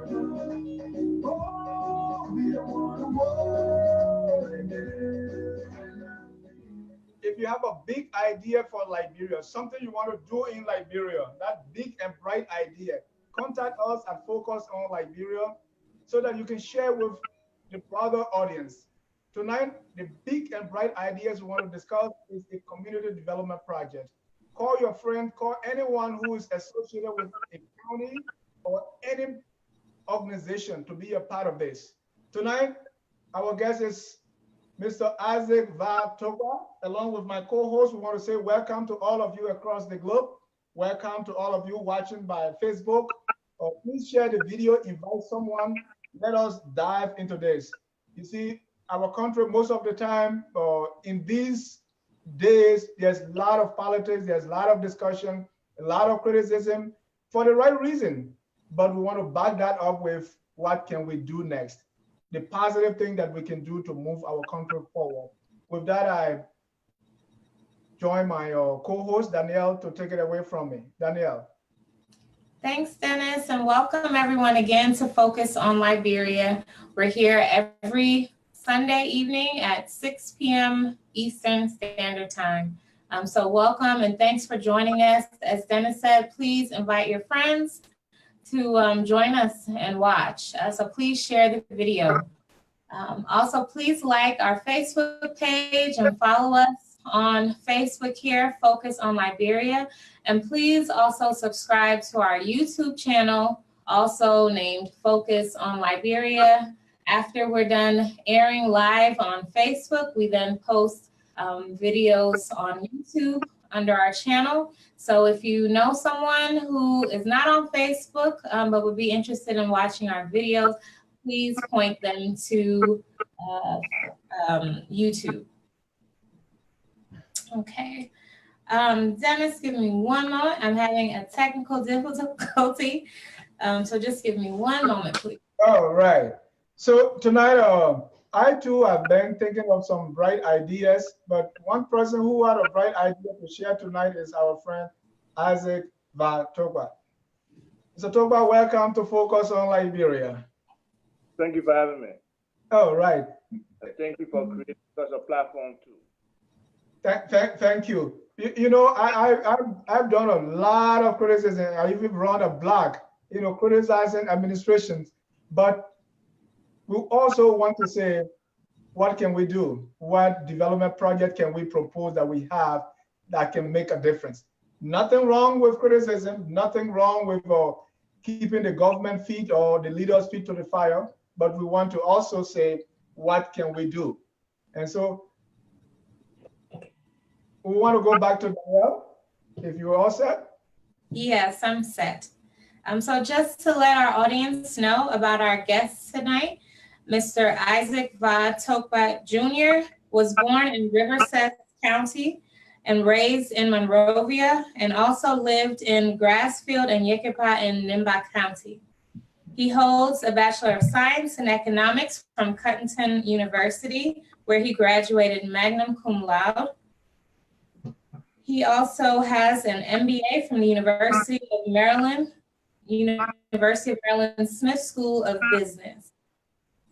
If you have a big idea for Liberia, something you want to do in Liberia, that big and bright idea, contact us at Focus on Liberia so that you can share with the broader audience. Tonight, the big and bright ideas we want to discuss is a community development project. Call your friend, call anyone who is associated with a county or any organization to be a part of this. Tonight, our guest is Mr. Isaac Tukpah. Along with my co-host, we want to say welcome to all of you across the globe. Welcome to all of you watching by Facebook. Please share the video, invite someone. Let us dive into this. You see, our country, most of the time, in these days, there's a lot of politics, there's a lot of discussion, a lot of criticism for the right reason. But we want to back that up with what can we do next? The positive thing that we can do to move our country forward. With that, I join my co-host, Danielle, to take it away from me. Danielle. Thanks, Dennis, and welcome everyone again to Focus on Liberia. We're here every Sunday evening at 6 p.m. Eastern Standard Time. So welcome and thanks for joining us. As Dennis said, please invite your friends to join us and watch. So please share the video. Also, please like our Facebook page and follow us on Facebook here, Focus on Liberia. And please also subscribe to our YouTube channel, also named Focus on Liberia. After we're done airing live on Facebook, we then post videos on YouTube under our channel. So if you know someone who is not on Facebook, but would be interested in watching our videos, please point them to YouTube. Okay. Dennis, give me one moment. I'm having a technical difficulty. So just give me one moment, please. All right. So tonight, I too have been thinking of some bright ideas, but one person who had a bright idea to share tonight is our friend Isaac Tukpah. Mr. Tukpah, welcome to Focus on Liberia. Thank you for having me. All right. Thank you for creating such a platform too. Thank you. You know, I've done a lot of criticism. I even run a blog, you know, criticizing administrations, but we also want to say, what can we do? What development project can we propose that we have that can make a difference? Nothing wrong with criticism, nothing wrong with keeping the government feet or the leaders' feet to the fire, but we want to also say, what can we do? And so we want to go back to Danielle, if you're all set. Yes, I'm set. So just to let our audience know about our guests tonight, Mr. Isaac Tukpah Jr. was born in Riverside County and raised in Monrovia, and also lived in Grassfield and Yekipa in Nimba County. He holds a Bachelor of Science in Economics from Cuttington University, where he graduated magna cum laude. He also has an MBA from the University of Maryland, Smith School of Business.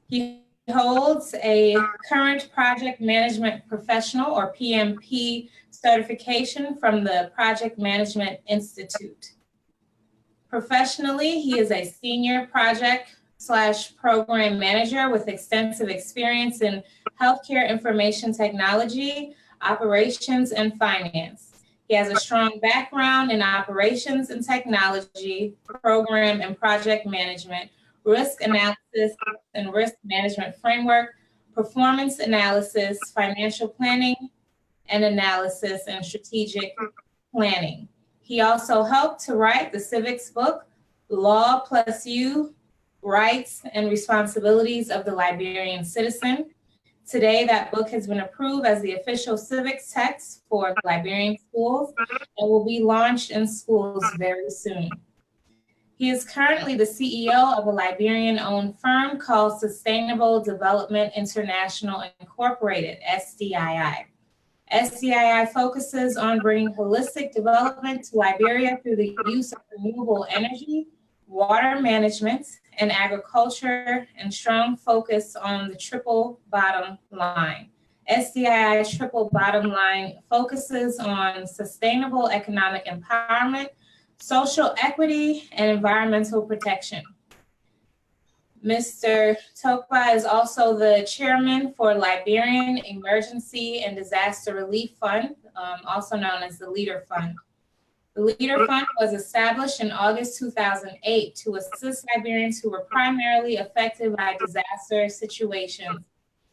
He holds a current project management professional or PMP certification from the Project Management Institute. Professionally, he is a senior project/program manager with extensive experience in healthcare information technology, operations, and finance. He has a strong background in operations and technology, program and project management, risk analysis and risk management framework, performance analysis, financial planning and analysis, and strategic planning. He also helped to write the civics book, Law Plus You, Rights and Responsibilities of the Liberian Citizen. Today, that book has been approved as the official civics text for Liberian schools and will be launched in schools very soon. He is currently the CEO of a Liberian-owned firm called Sustainable Development International Incorporated, SDII. SDII focuses on bringing holistic development to Liberia through the use of renewable energy, water management, and agriculture, and strong focus on the triple bottom line. SDII triple bottom line focuses on sustainable economic empowerment, social equity, and environmental protection. Mr. Tukpah is also the chairman for Liberian Emergency and Disaster Relief Fund, also known as the LEADER Fund. The LEADER Fund was established in August 2008 to assist Liberians who were primarily affected by disaster situations,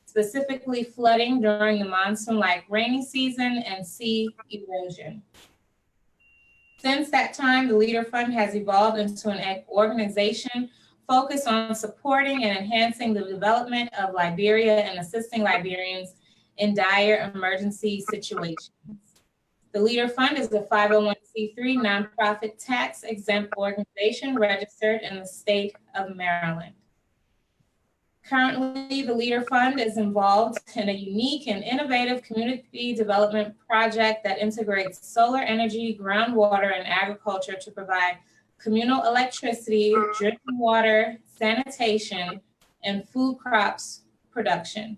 specifically flooding during the monsoon-like rainy season and sea erosion. Since that time, the LEADER Fund has evolved into an organization focused on supporting and enhancing the development of Liberia and assisting Liberians in dire emergency situations. The LEADER Fund is a 501c3 nonprofit tax-exempt organization registered in the state of Maryland. Currently, the LEADER Fund is involved in a unique and innovative community development project that integrates solar energy, groundwater, and agriculture to provide communal electricity, drinking water, sanitation, and food crops production.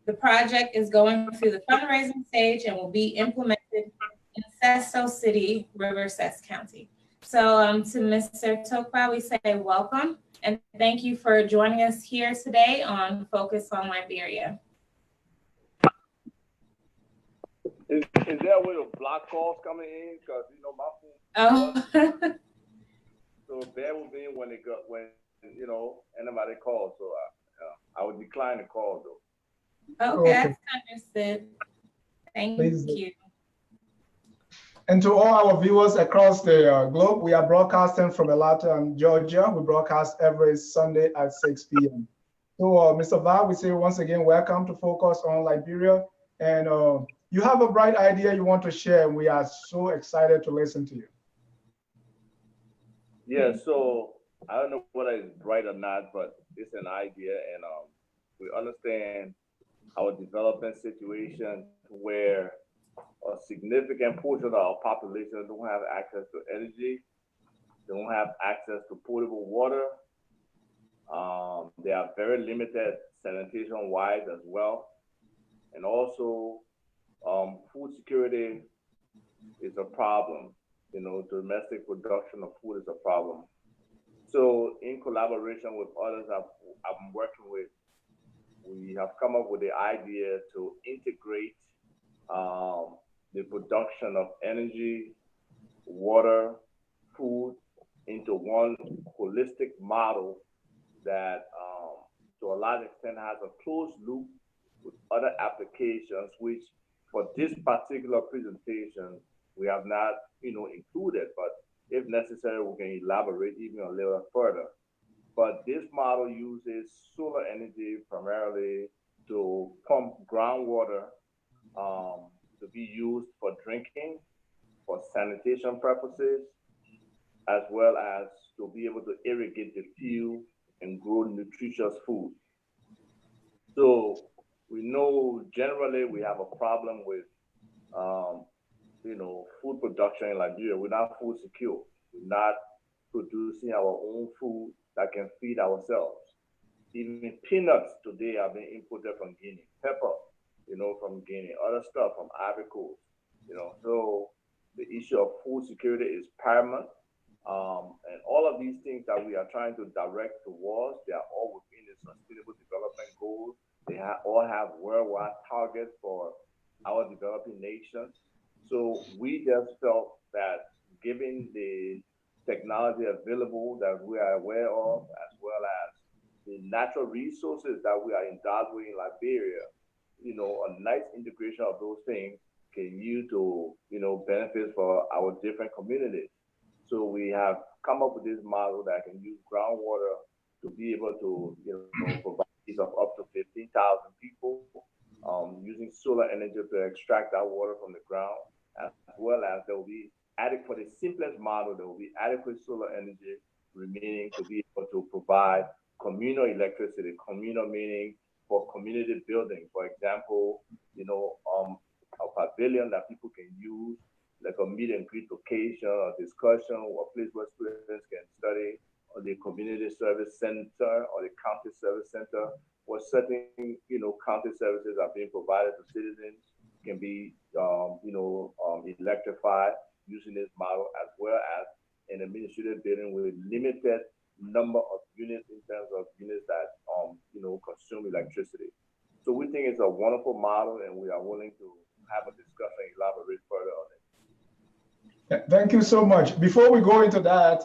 The project is going through the fundraising stage and will be implemented in Sesto City, Riverside County. So to Mr. Tukpah, we say welcome and thank you for joining us here today on Focus on Liberia. Is there a way to block calls coming in? Because you know my phone. Oh. So bear with me when you know anybody calls. So I would decline the call though. Okay, that's understood. Thank you. And to all our viewers across the globe, we are broadcasting from Atlanta, Georgia. We broadcast every Sunday at 6 p.m. So, Mr. Val, we say once again, welcome to Focus on Liberia. And you have a bright idea you want to share, and we are so excited to listen to you. Yeah, so I don't know whether it's right or not, but it's an idea, and we understand our development situation where a significant portion of our population don't have access to energy, don't have access to potable water. They are very limited sanitation-wise as well. And also, food security is a problem. You know, domestic production of food is a problem. So in collaboration with others I'm working with, we have come up with the idea to integrate the production of energy, water, food into one holistic model that to a large extent has a closed loop with other applications, which for this particular presentation, we have not included, but if necessary, we can elaborate even a little further. But this model uses solar energy primarily to pump groundwater to be used for drinking, for sanitation purposes, as well as to be able to irrigate the field and grow nutritious food. So we know generally we have a problem with food production in Liberia. We're not food secure. We're not producing our own food that can feed ourselves. Even peanuts today are being imported from Guinea, pepper, from Guinea, other stuff from Ivory Coast, So the issue of food security is paramount. And all of these things that we are trying to direct towards, they are all within the Sustainable Development Goals. They all have worldwide targets for our developing nations. So we just felt that given the technology available that we are aware of, as well as the natural resources that we are endowed with in Liberia, a nice integration of those things can yield to, benefits for our different communities. So we have come up with this model that can use groundwater to be able to, provide needs of up to 15,000 people, using solar energy to extract that water from the ground, as well as there will be adequate, for the simplest model, there will be adequate solar energy remaining to be able to provide communal electricity, communal meaning for community building. For example, a pavilion that people can use, like a meet and greet location, or discussion, or a place where students can study, or the community service center or the county service center, where certain, county services are being provided to citizens, can be, electrified using this model, as well as an administrative building with limited number of units in terms of units that, consume electricity. So we think it's a wonderful model, and we are willing to have a discussion and elaborate further on it. Thank you so much. Before we go into that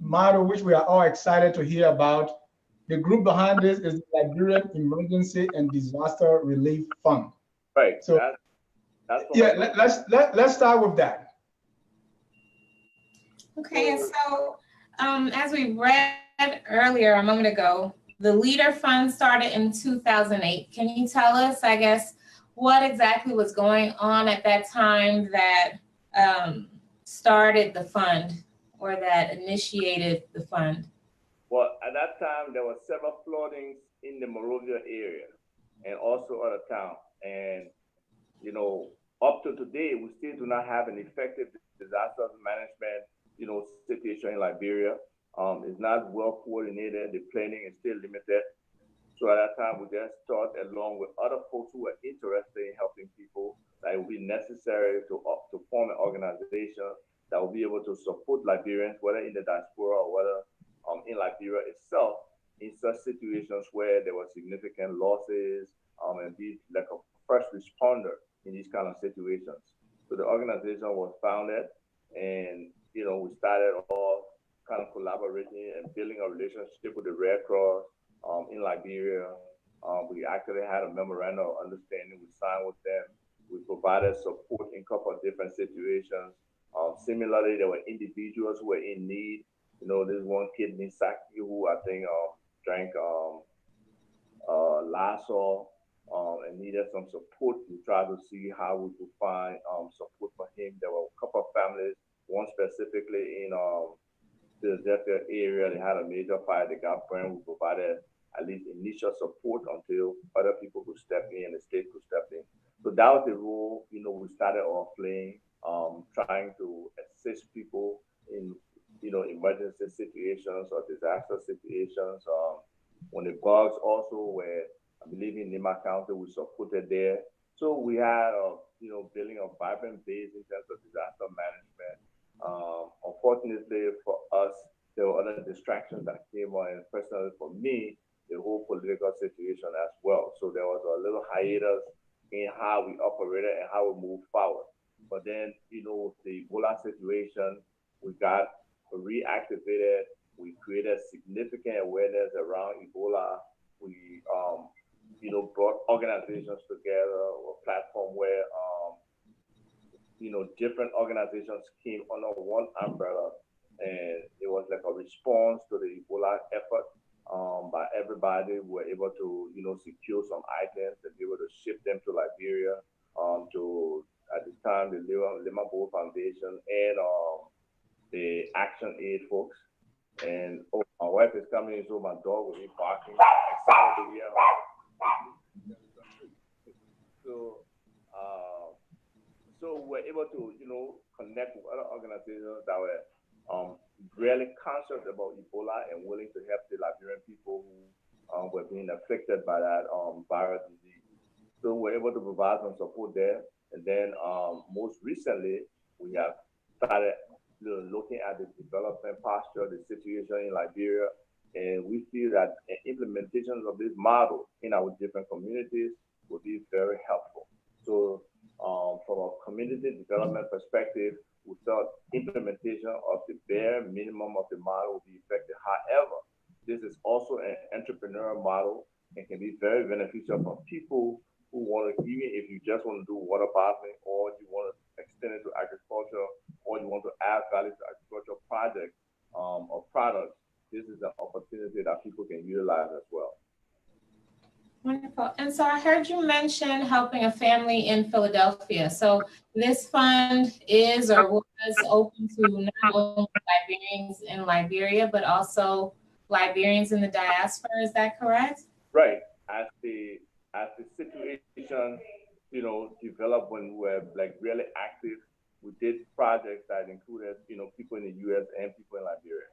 model, which we are all excited to hear about, the group behind this is the Liberian Emergency and Disaster Relief Fund. Right. So that's let's start with that. Okay, and so as we read earlier a moment ago, the LEADER Fund started in 2008. Can you tell us, I guess, what exactly was going on at that time that started the fund or that initiated the fund? Well, at that time, there were several floodings in the Monrovia area and also other towns. And, up to today, we still do not have an effective disaster management, situation in Liberia. It's not well coordinated. The planning is still limited. So at that time, we just thought, along with other folks who were interested in helping people, that it would be necessary to form an organization that will be able to support Liberians, whether in the diaspora or whether in Liberia itself, in such situations where there were significant losses, and be like a first responder in these kind of situations. So the organization was founded, and we started off kind of collaborating and building a relationship with the Red Cross in Liberia. We actually had a memorandum of understanding we signed with them. We provided support in a couple of different situations. Similarly, there were individuals who were in need. There's one kid in Saki who I think drank Lysol and needed some support. We tried to see how we could find support for him. There were a couple of families, one specifically in the Philadelphia area. They had a major fire. They got burned. We provided at least initial support until other people could step in and the state could step in. So that was the role, we started off playing, trying to assist people in, emergency situations or disaster situations. When the bugs also were, I believe in Lima County, we supported there. So we had, building a vibrant base in terms of disaster management. Unfortunately for us, there were other distractions that came on, and personally for me, the whole political situation as well. So there was a little hiatus in how we operated and how we moved forward. But then, the Ebola situation, we got reactivated. We created significant awareness around Ebola. We, brought organizations together, a platform where, different organizations came under one umbrella, and it was like a response to the Ebola effort by everybody. We were able to, secure some items and be able to ship them to Liberia, to, at the time, the Lima Bowl Foundation and the Action Aid folks. And my wife is coming in, so my dog will be barking. Excited to hear her. So we're able to, connect with other organizations that were really conscious about Ebola and willing to help the Liberian people who were being affected by that viral disease. So we're able to provide some support there. And then most recently, we have started looking at the development posture, the situation in Liberia, and we feel that implementations of this model in our different communities will be very helpful. So from a community development perspective, we thought implementation of the bare minimum of the model will be effective. However, this is also an entrepreneurial model and can be very beneficial for people who want to, even if you just want to do water bottling, or you want to extend it to agriculture, or you want to add value to agricultural projects or products. This is an opportunity that people can utilize as well. Wonderful. And so I heard you mention helping a family in Philadelphia. So this fund is or was open to not only Liberians in Liberia, but also Liberians in the diaspora. Is that correct? Right. As the situation, developed when we were really active, we did projects that included, people in the U.S. and people in Liberia.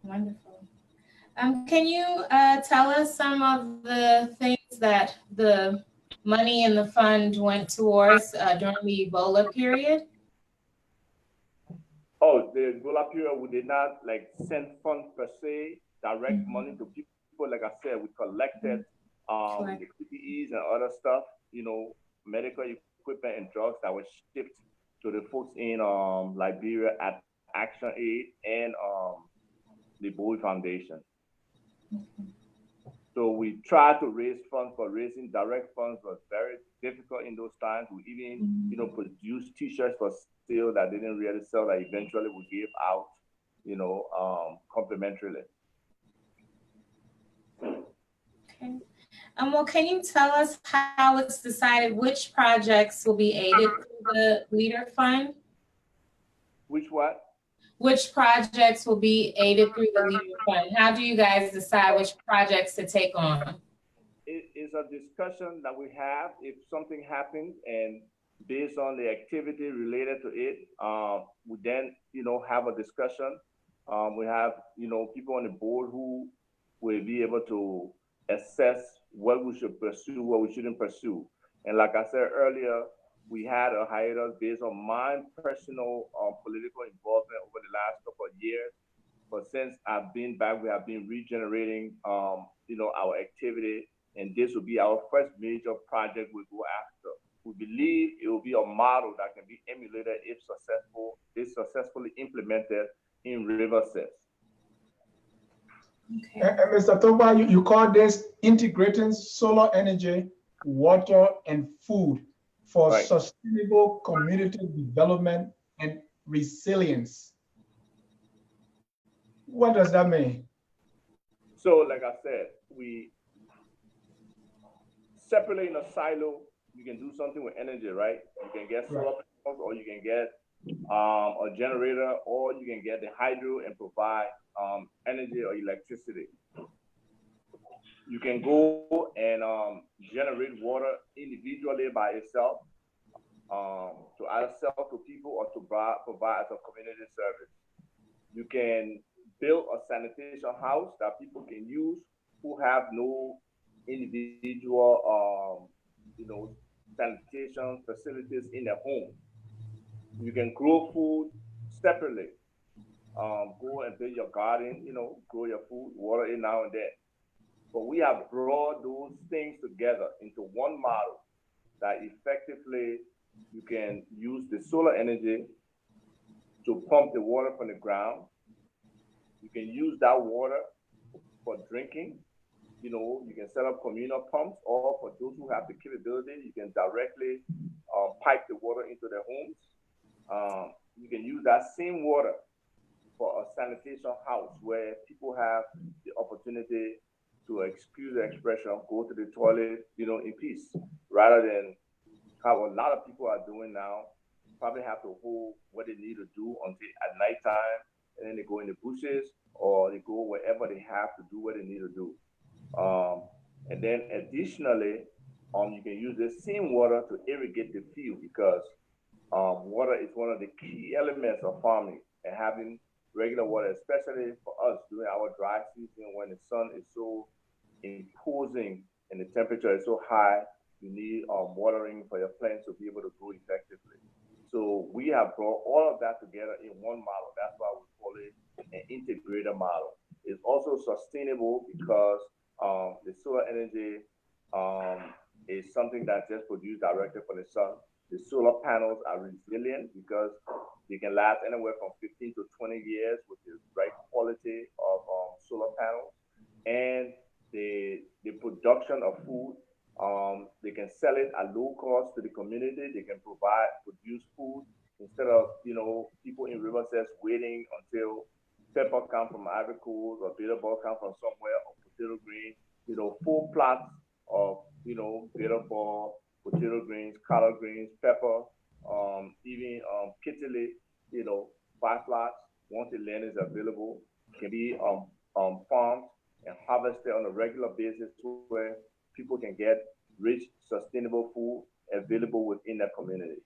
Wonderful. Can you tell us some of the things that the money in the fund went towards during the Ebola period? Oh, the Ebola period, we did not like send funds per se, direct money to people. Like I said, we collected Sure. the PPEs and other stuff, medical equipment and drugs that were shipped to the folks in Liberia at Action Aid and the Bowie Foundation. So we tried to raise funds, but raising direct funds was very difficult in those times. We even, produced T-shirts for sale that didn't really sell, that eventually we gave out, complimentarily. Okay. Well, can you tell us how it's decided which projects will be aided through the Leader Fund? Which what? Which projects will be aided through the Leader Fund? How do you guys decide which projects to take on? It is a discussion that we have if something happens, and based on the activity related to it, we then, have a discussion. We have, people on the board who will be able to assess what we should pursue, what we shouldn't pursue. And like I said earlier, we had a hiatus based on my personal political involvement over the last couple of years. But since I've been back, we have been regenerating, our activity, and this will be our first major project we go after. We believe it will be a model that can be emulated if successfully implemented in Riverside. Okay. And Mr. Tukpah, you call this integrating solar energy, water, and food for Right. sustainable community development and resilience. What does that mean? So, like I said, we separately in a silo, you can do something with energy, right? You can get solar panels, or you can get a generator, or you can get the hydro and provide energy or electricity. You can go and generate water individually by itself, to either sell to people or to provide as a community service. You can build a sanitation house that people can use who have no individual, sanitation facilities in their home. You can grow food separately. Go and build your garden, grow your food, water it now and then. But we have brought those things together into one model that effectively you can use the solar energy to pump the water from the ground. You can use that water for drinking. You can set up communal pumps, or for those who have the capability, you can directly pipe the water into their homes. You can use that same water for a sanitation house where people have the opportunity to, excuse the expression, go to the toilet, in peace, rather than how a lot of people are doing now. Probably have to hold what they need to do until at nighttime, and then they go in the bushes, or they go wherever they have to do what they need to do. And then additionally, you can use the same water to irrigate the field, because water is one of the key elements of farming, and having regular water, especially for us during our dry season when the sun is so imposing and the temperature is so high, you need watering for your plants to be able to grow effectively. So we have brought all of that together in one model. That's why we call it an integrated model. It's also sustainable because the solar energy is something that's just produced directly from the sun. The solar panels are resilient because they can last anywhere from 15 to 20 years with the right quality of solar panels. And the production of food, they can sell it at low cost to the community. They can produce food instead of, people in Riverside waiting until pepper come from Ivory Coast or bitter ball come from somewhere, or potato green, full plots of, bitter ball, potato greens, collard greens, pepper, even kittle, 5 plots, once the land is available, can be farmed and harvested on a regular basis to where people can get rich, sustainable food available within their communities.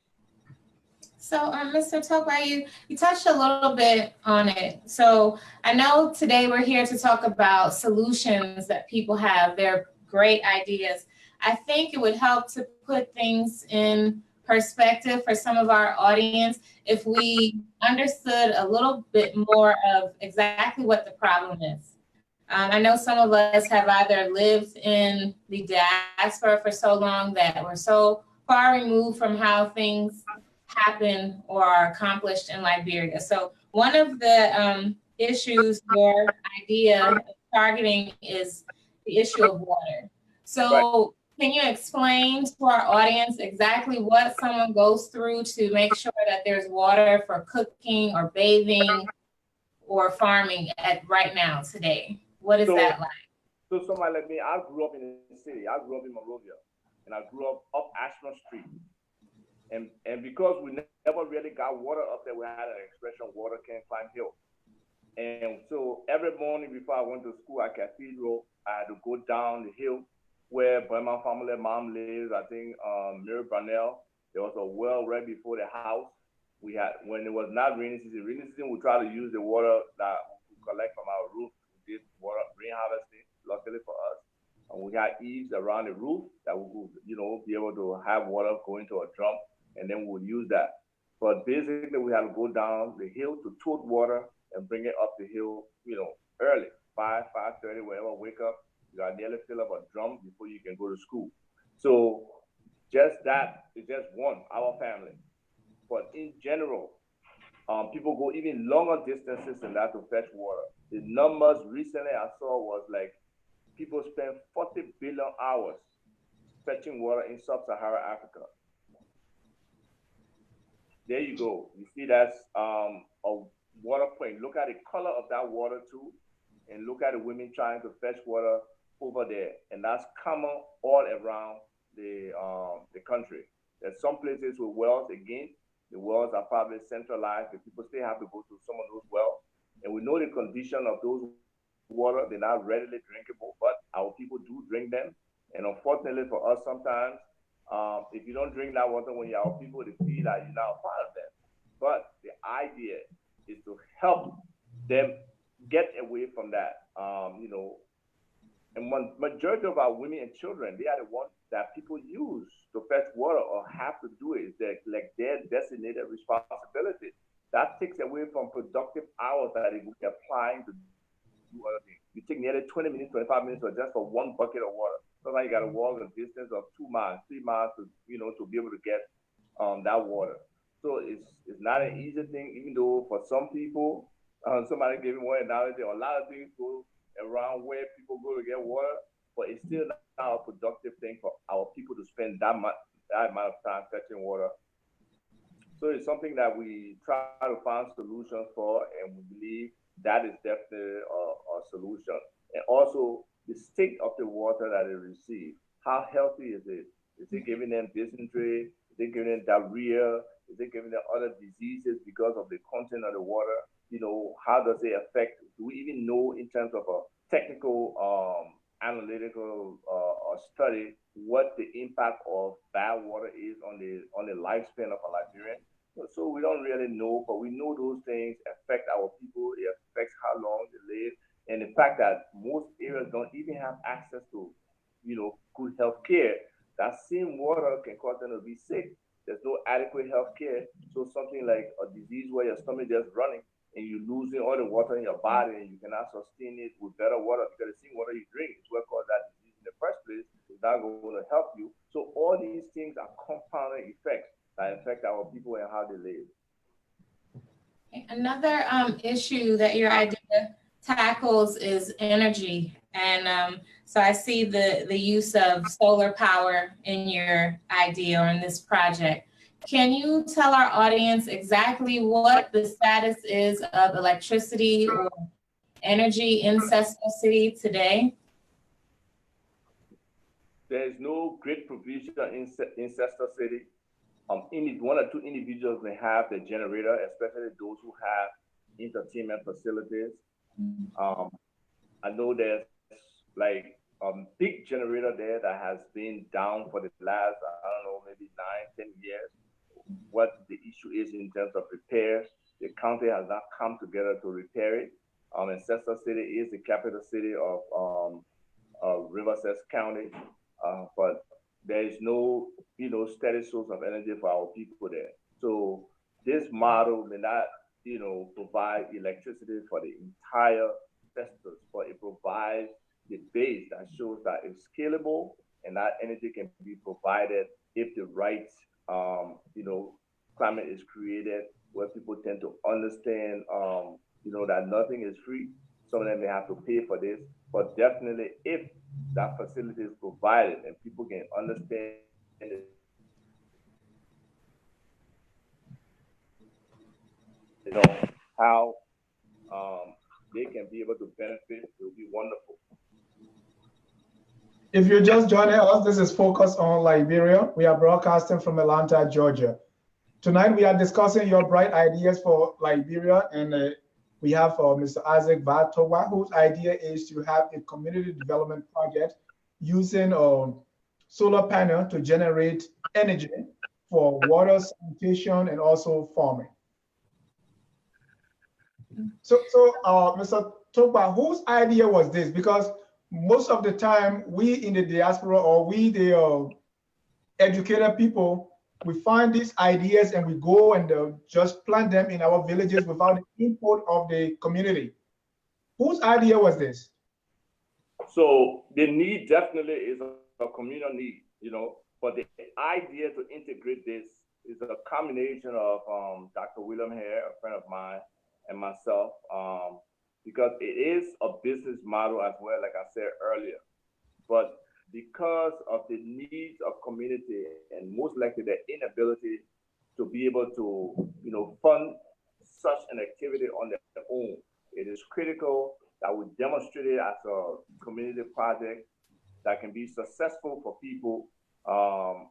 So, Mr. Tukpah, you touched a little bit on it. So I know today we're here to talk about solutions that people have. They're great ideas. I think it would help to put things in perspective for some of our audience if we understood a little bit more of exactly what the problem is. I know some of us have either lived in the diaspora for so long that we're so far removed from how things happen or are accomplished in Liberia. So one of the issues your idea of targeting is the issue of water. Right. So can you explain to our audience exactly what someone goes through to make sure that there's water for cooking or bathing or farming at right now today? What is that like? So somebody like me, I grew up in the city. I grew up in Monrovia, and I grew up Ashland Street. And because we never really got water up there, we had an expression, water can't climb hill. And so every morning before I went to school at Cathedral, I had to go down the hill where my family mom lives. I think Mary Brownell. There was a well right before the house. We had, when it was not rainy season, we try to use the water that we collect from our roof. We did water rain harvesting, luckily for us. And we had eaves around the roof that we would, be able to have water go into a drum, and then we'll use that. But basically, we had to go down the hill to tote water and bring it up the hill, early, 5:30, whenever wake up. You got nearly fill up a drum before you can go to school. So just that is just one, our family. But in general, people go even longer distances than that to fetch water. The numbers recently I saw was like people spend 40 billion hours fetching water in sub-Saharan Africa. There you go. You see that's a water point. Look at the color of that water too, and look at the women trying to fetch water over there. And that's common all around the country. There's some places with wells, again, the wells are probably centralized, but people still have to go to some of those wells. And we know the condition of those water, they're not readily drinkable, but our people do drink them. And unfortunately for us, sometimes, if you don't drink that water when you're our people, they feel that you're not a part of them. But the idea is to help them get away from that, and majority of our women and children, they are the ones that people use to fetch water or have to do it. It's like their designated responsibility. That takes away from productive hours that they would be applying to do other things. You take nearly 20 minutes, 25 minutes just for one bucket of water. Sometimes you got to walk a distance of 2 miles, 3 miles to be able to get that water. So it's not an easy thing, even though for some people, somebody gave me one analogy, a lot of things go around where people go to get water, but it's still not a productive thing for our people to spend that amount of time fetching water. So it's something that we try to find solutions for, and we believe that is definitely a solution. And also the state of the water that they receive. How healthy is it? Is it giving them dysentery? Is it giving them diarrhea? Is it giving them other diseases because of the content of the water? How does it affect? Do we even know in terms of a technical, analytical study what the impact of bad water is on the lifespan of a Liberian? So we don't really know, but we know those things affect our people. It affects how long they live, and the fact that most areas don't even have access to, good health care. That same water can cause them to be sick. There's no adequate health care. So something like a disease where your stomach just running and you're losing all the water in your body and you cannot sustain it with better water because the same water you drink is what caused that disease in the first place. It's not going to help you. So all these things are compounding effects that affect our people and how they live. Another issue that your idea tackles is energy. And so I see the use of solar power in your idea or in this project. Can you tell our audience exactly what the status is of electricity or energy in Sesto City today? There is no great provision in Sesto City. One or two individuals may have the generator, especially those who have entertainment facilities. I know there's like a big generator there that has been down for the last, I don't know, maybe 9, 10 years. what the issue is in terms of repairs. The county has not come together to repair it. Ancestor City is the capital city of Riverside County, but there is no, steady source of energy for our people there. So this model may not, provide electricity for the entire sectors, but it provides the base that shows that it's scalable and that energy can be provided if the right, climate is created where people tend to understand, that nothing is free. Some of them may have to pay for this, but definitely if that facility is provided and people can understand it, how they can be able to benefit, it will be wonderful. If you're just joining us, this is Focus on Liberia. We are broadcasting from Atlanta, Georgia. Tonight we are discussing your bright ideas for Liberia, and we have Mr. Isaac Tukpah, whose idea is to have a community development project using solar panel to generate energy for water, sanitation, and also farming. So Mr. Tukpah, whose idea was this? Because most of the time, we in the diaspora or we the educated people, we find these ideas and we go and just plant them in our villages without the input of the community. Whose idea was this? So the need definitely is a communal need, but the idea to integrate this is a combination of Dr. William Hare, a friend of mine, and myself, because it is a business model as well, like I said earlier. But because of the needs of community and most likely their inability to be able to, fund such an activity on their own, it is critical that we demonstrate it as a community project that can be successful for people. And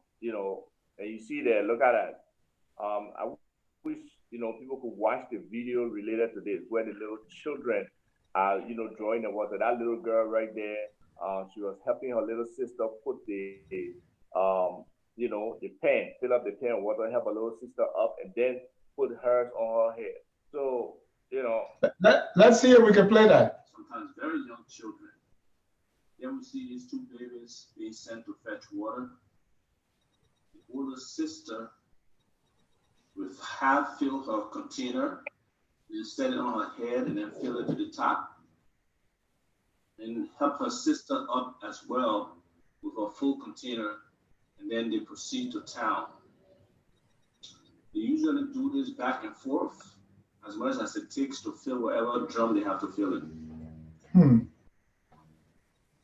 you see there, look at that. I wish, people could watch the video related to this, where the little children are, drawing the water. That little girl right there, she was helping her little sister put the pan, fill up the pan of water, help her little sister up, and then put hers on her head. So, Let's see if we can play that. Sometimes very young children. Then we see these two babies being sent to fetch water. The older sister with half fill her container, then set it on her head and then fill it to the top. And help her sister up as well with her full container, and then they proceed to town. They usually do this back and forth as much as it takes to fill whatever drum they have to fill it.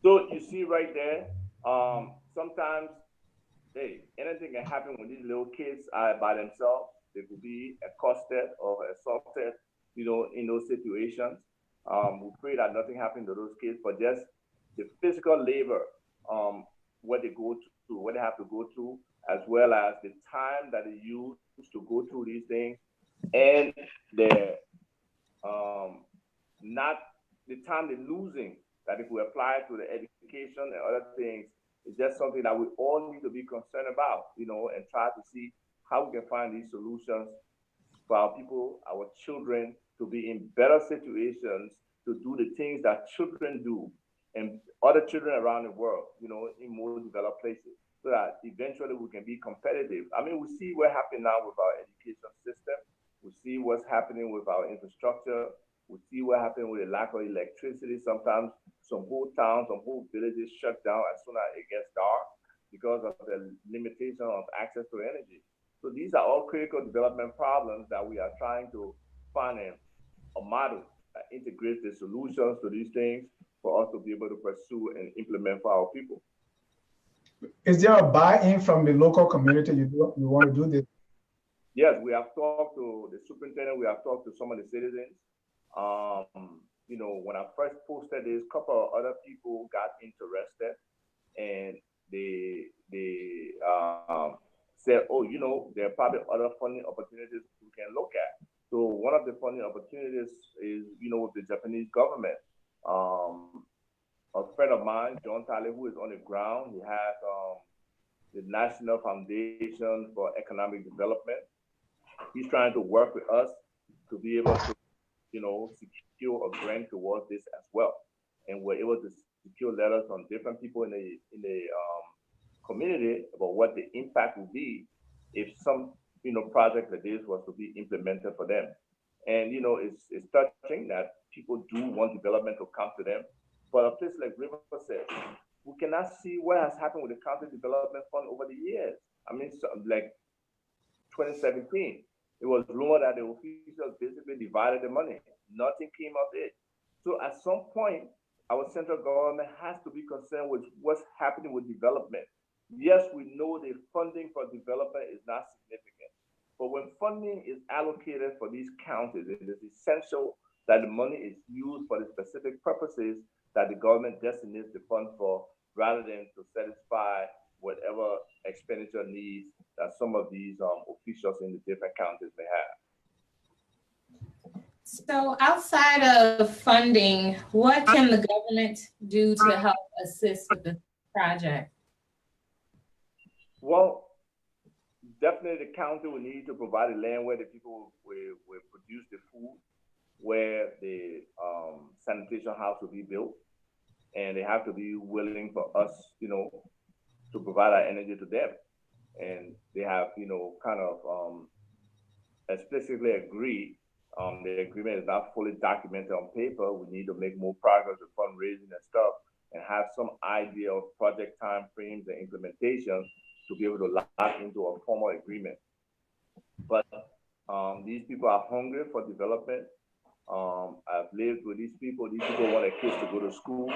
So you see right there, sometimes, hey, anything can happen when these little kids are by themselves. They could be accosted or assaulted, in those situations. We pray that nothing happened to those kids, but just the physical labor, what they go through, what they have to go through, as well as the time that they use to go through these things, and the not the time they're losing, that if we apply to the education and other things, it's just something that we all need to be concerned about, and try to see how we can find these solutions for our people, our children, to be in better situations to do the things that children do and other children around the world, in more developed places, so that eventually we can be competitive. I mean, we see what happened now with our education system. We see what's happening with our infrastructure. We see what happened with the lack of electricity. Sometimes some whole towns, some whole villages shut down as soon as it gets dark because of the limitation of access to energy. So these are all critical development problems that we are trying to find a model that integrates the solutions to these things for us to be able to pursue and implement for our people. Is there a buy-in from the local community you want to do this? Yes, we have talked to the superintendent, we have talked to some of the citizens. When I first posted this, a couple of other people got interested, and they said, oh, there are probably other funding opportunities we can look at. So one of the funding opportunities is, with the Japanese government. A friend of mine, John Talley, who is on the ground, he has the National Foundation for Economic Development. He's trying to work with us to be able to, secure a grant towards this as well. And we're able to secure letters from different people in the community about what the impact would be if some, project like this was to be implemented for them. And, it's touching that people do want development to come to them. But a place like River says, we cannot see what has happened with the County Development Fund over the years. I mean, like 2017, it was rumored that the officials basically divided the money. Nothing came of it. So at some point, our central government has to be concerned with what's happening with development. Yes, we know the funding for development is not significant, but when funding is allocated for these counties, it is essential that the money is used for the specific purposes that the government designates the fund for, rather than to satisfy whatever expenditure needs that some of these officials in the different counties may have. So outside of funding, what can the government do to help assist with the project? Well, definitely the county will need to provide a land where the people will produce the food, where the sanitation house will be built, and they have to be willing for us, to provide our energy to them. And they have, kind of explicitly agreed. The agreement is not fully documented on paper. We need to make more progress with fundraising and stuff, and have some idea of project time frames and implementation to be able to lock into a formal agreement. But these people are hungry for development. I've lived with these people. These people want their kids to go to school.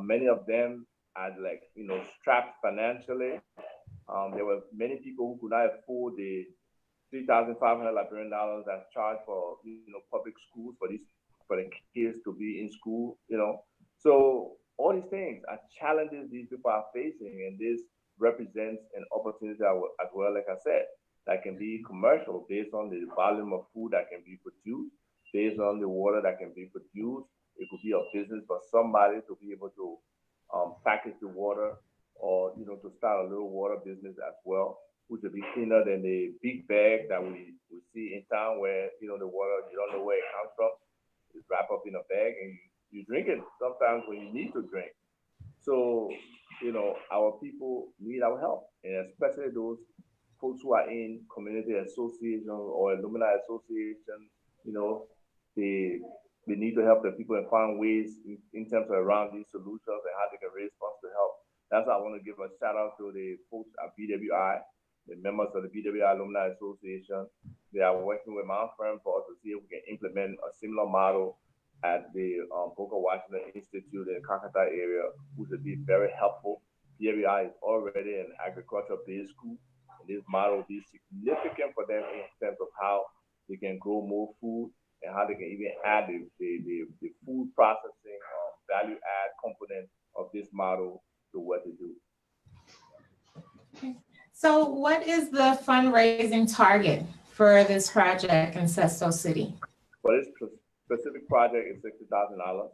Many of them are strapped financially. There were many people who could not afford the $3,500 Liberian dollars that's charged for public schools for the kids to be in school. So all these things are challenges these people are facing, and this represents an opportunity as well, like I said, that can be commercial based on the volume of food that can be produced, based on the water that can be produced. It could be a business for somebody to be able to package the water, or to start a little water business as well, which will be cleaner than the big bag that we see in town, where the water, you don't know where it comes from. It's wrapped up in a bag and you drink it sometimes when you need to drink. So our people need our help, and especially those folks who are in community associations or alumni associations. They need to help the people and find ways in terms of around these solutions and how they can raise funds to help. That's why I want to give a shout out to the folks at BWI, the members of the BWI Alumni Association. They are working with my firm for us to see if we can implement a similar model at the Booker Washington Institute in the Kakata area, which would be very helpful. BWI is already an agriculture-based school, and this model will be significant for them in terms of how they can grow more food and how they can even add the food processing value add component of this model to what they do. Okay. So what is the fundraising target for this project in Sesto City? For this specific project, it's $60,000.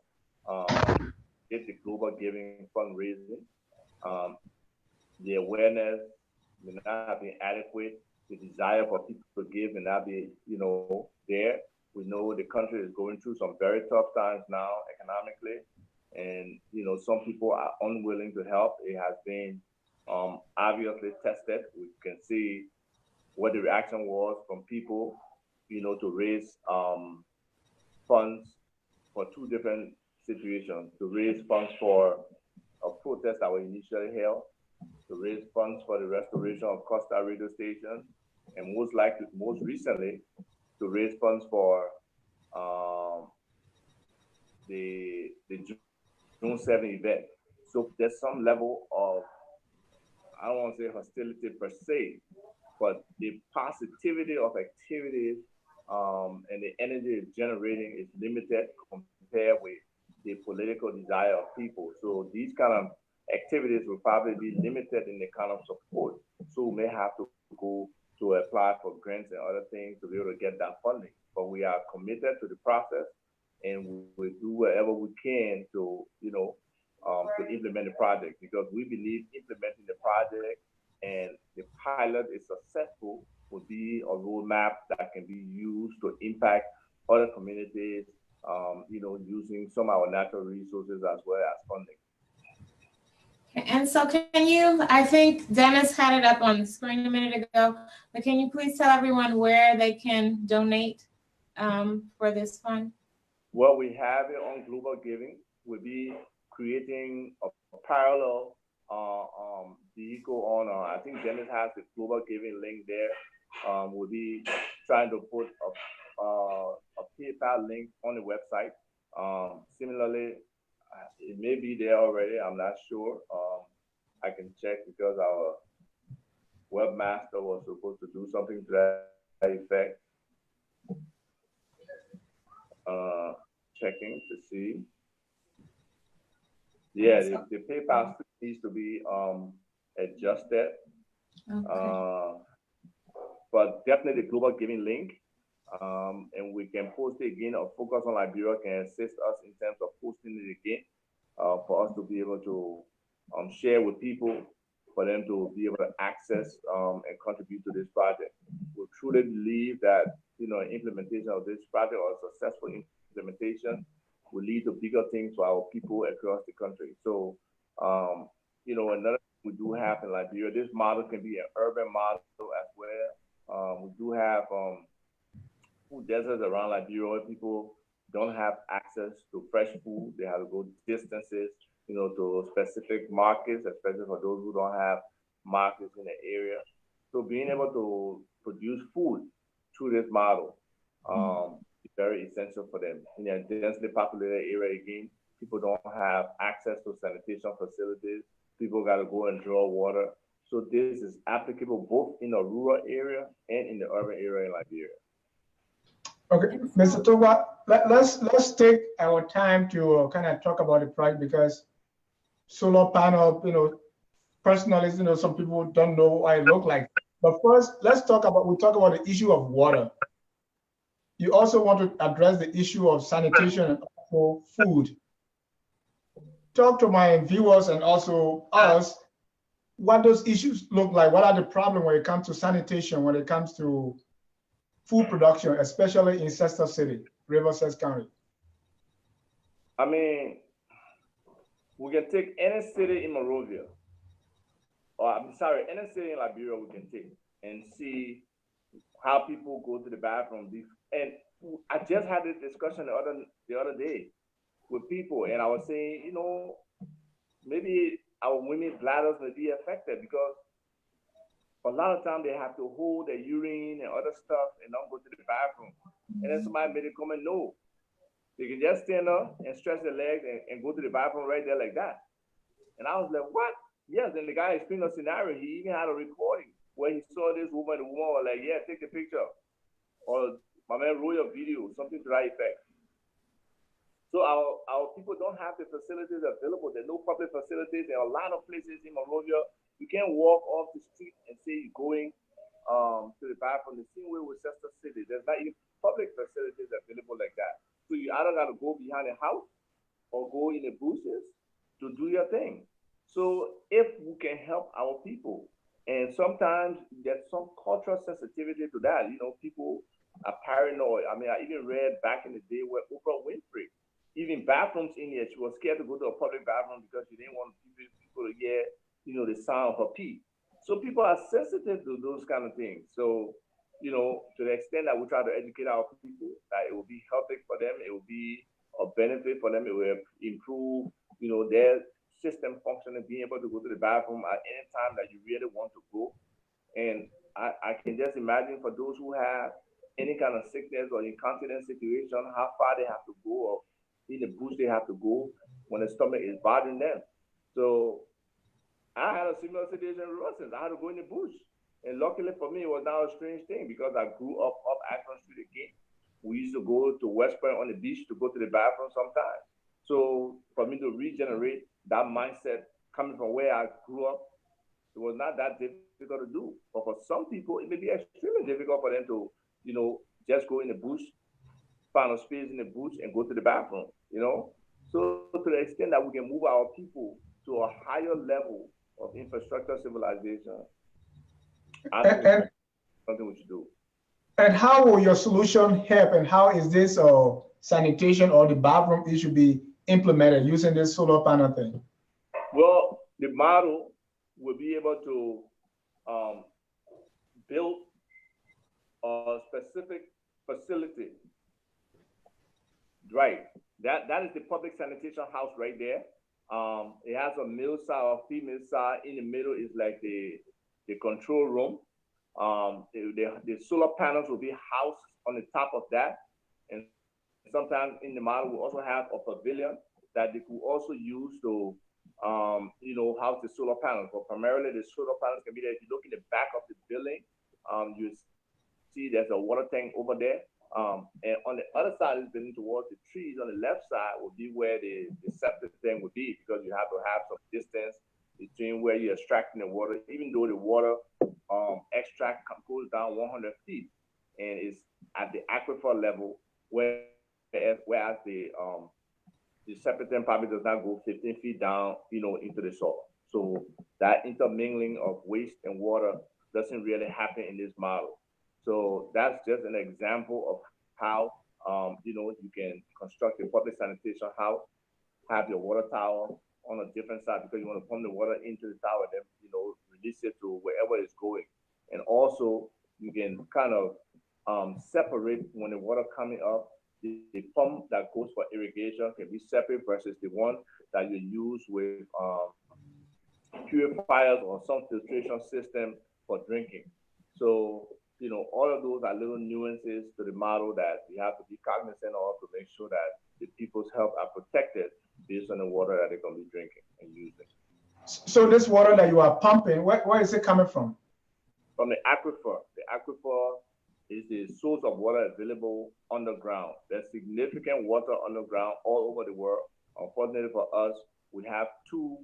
It's the global giving fundraising. The awareness may not be adequate. The desire for people to give may not be, there. We know the country is going through some very tough times now economically, and some people are unwilling to help. It has been obviously tested. We can see what the reaction was from people, to raise funds for two different situations: to raise funds for a protest that was initially held, to raise funds for the restoration of Costa radio station, and most recently, to raise funds for the June 7 event. So there's some level of, I don't want to say hostility per se, but the positivity of activities and the energy it's generating is limited compared with the political desire of people. So these kind of activities will probably be limited in the kind of support. So we may have to go to apply for grants and other things to be able to get that funding. But we are committed to the process, and we will do whatever we can to, to implement the project, because we believe implementing the project pilot is successful, would be a roadmap that can be used to impact other communities, using some of our natural resources as well as funding. And so can you, I think Dennis had it up on the screen a minute ago, but can you please tell everyone where they can donate for this fund? Well, we have it on Global Giving. We'll be creating a parallel vehicle on, I think Dennis has the Global Giving link there. We'll be trying to put a PayPal link on the website. Similarly, it may be there already, I'm not sure. I can check because our webmaster was supposed to do something to that effect. Checking to see. Yeah, the PayPal needs to be adjusted. Okay. But definitely the Global Giving link. And we can post it again, or Focus on Liberia can assist us in terms of posting it again for us to be able to share with people, for them to be able to access and contribute to this project. We truly believe that implementation of this project, or successful implementation, will lead to bigger things for our people across the country. So, another thing we do have in Liberia, this model can be an urban model as well. We do have food deserts around Liberia where people don't have access to fresh food. They have to go distances, to specific markets, especially for those who don't have markets in the area. So being able to produce food through this model is very essential for them. In a densely populated area, again, people don't have access to sanitation facilities. People got to go and draw water. So this is applicable both in the rural area and in the urban area in Liberia. Okay, Mr. Tukpah, let's take our time to kind of talk about the project, because solar panel, personally, some people don't know what it looks like. But first, we talk about the issue of water. You also want to address the issue of sanitation and also food. Talk to my viewers and also us, what those issues look like. What are the problems when it comes to sanitation, when it comes to food production, especially in Chester City, Riverside County? I mean, we can take any city in Monrovia, or I'm sorry, any city in Liberia we can take and see how people go to the bathroom. And I just had this discussion the other day with people, and I was saying, maybe our women's bladders may be affected because a lot of times they have to hold their urine and other stuff and not go to the bathroom. And then somebody made a comment, no, they can just stand up and stretch their legs and go to the bathroom right there like that. And I was like, what? Yes, and the guy explained a scenario. He even had a recording where he saw this woman, the woman was like, yeah, take the picture. Or my man, roll your video, something to that effect. So our people don't have the facilities available. There are no public facilities. There are a lot of places in Monrovia. You can't walk off the street and say you're going to the bathroom. The same way with Chester City. There's not even public facilities available like that. So you either got to go behind a house or go in the bushes to do your thing. So if we can help our people, and sometimes there's some cultural sensitivity to that. People are paranoid. I mean, I even read back in the day where Oprah Winfrey, even bathrooms in here, she was scared to go to a public bathroom because she didn't want people to hear, the sound of her pee. So people are sensitive to those kind of things. So, to the extent that we try to educate our people that it will be healthy for them, it will be a benefit for them, it will improve, their system functioning, being able to go to the bathroom at any time that you really want to go. And I can just imagine for those who have any kind of sickness or incontinence situation, how far they have to go or in the bush they have to go when the stomach is bothering them. So I had a similar situation in Russell. I had to go in the bush. And luckily for me, it was not a strange thing because I grew up Akron Street again. We used to go to West Point on the beach to go to the bathroom sometimes. So for me to regenerate that mindset coming from where I grew up, it was not that difficult to do. But for some people, it may be extremely difficult for them to, just go in the bush, find a space in the bush and go to the bathroom, So to the extent that we can move our people to a higher level of infrastructure civilization, I think it's something we should do. And how will your solution help? And how is this sanitation or the bathroom issue be implemented using this solar panel thing? Well, the model will be able to build a specific facility. Right. That is the public sanitation house right there. It has a male side or female side. In the middle is like the control room. The solar panels will be housed on the top of that. And sometimes in the model, we also have a pavilion that they could also use to, house the solar panels. But primarily, the solar panels can be there. If you look in the back of the building, you see there's a water tank over there. And on the other side of the building, towards the trees, on the left side will be where the septic tank would be, because you have to have some distance between where you're extracting the water, even though the water extract goes down 100 feet and is at the aquifer level, whereas the septic tank probably does not go 15 feet down, into the soil. So that intermingling of waste and water doesn't really happen in this model. So that's just an example of how, you can construct a public sanitation house, have your water tower on a different side, because you want to pump the water into the tower, then, release it to wherever it's going. And also you can kind of separate when the water coming up, the pump that goes for irrigation can be separate versus the one that you use with purifiers or some filtration system for drinking. So, all of those are little nuances to the model that we have to be cognizant of to make sure that the people's health are protected based on the water that they're going to be drinking and using. So this water that you are pumping, where is it coming from? From the aquifer. The aquifer is the source of water available underground. There's significant water underground all over the world. Unfortunately for us, we have two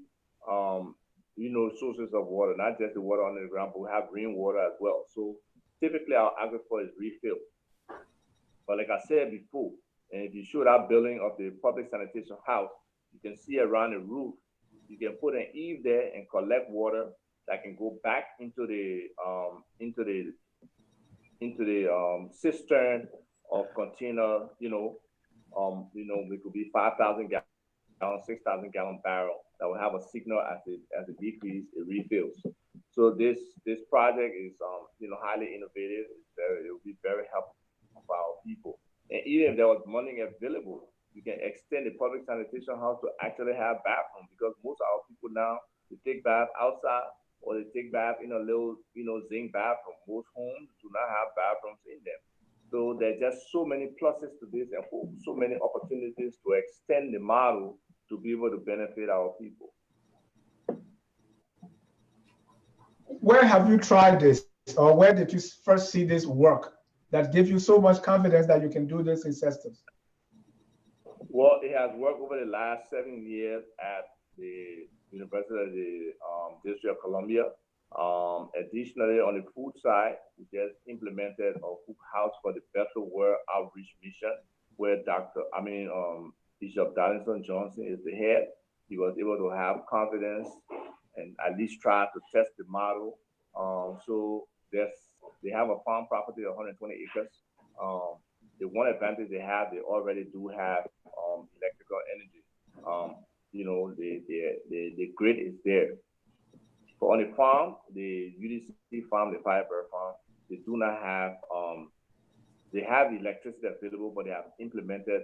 sources of water, not just the water under the ground, but we have rainwater as well. So typically our aquifer is refilled. But like I said before, and if you show that building of the public sanitation house, you can see around the roof, you can put an eave there and collect water that can go back into the cistern or container, it could be 5,000 gallon, 6,000 gallon barrel that will have a signal as it decreases, it refills. So this project is highly innovative. It will be very helpful for our people. And even if there was money available, you can extend the public sanitation house to actually have bathrooms, because most of our people now, they take bath outside or they take bath in a little, zinc bathroom. Most homes do not have bathrooms in them. So there's just so many pluses to this and so many opportunities to extend the model to be able to benefit our people. Where have you tried this, or where did you first see this work that gives you so much confidence that you can do this in systems? Well, it has worked over the last 7 years at the University of the District of Columbia. Additionally, on the food side, we just implemented a food house for the Bethel World Outreach Mission, where Bishop Darlington Johnson is the head. He was able to have confidence and at least try to test the model. So they have a farm property of 120 acres. The one advantage they have, they already do have electrical energy. The grid is there. But on the farm, the UDC farm, the Firebird farm, they do not have, they have electricity available, but they have implemented,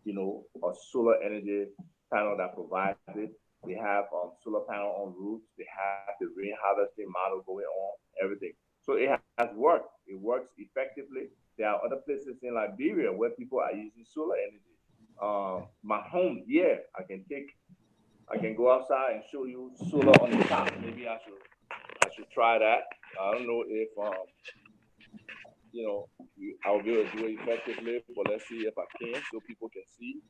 a solar energy panel that provides it. They have solar panel on roofs. They have the rain harvesting model going on, everything. So it has worked. It works effectively. There are other places in Liberia where people are using solar energy. My home, I can go outside and show you solar on the top. Maybe I should try that. I don't know if I'll be able to do it effectively, but let's see if I can so people can see.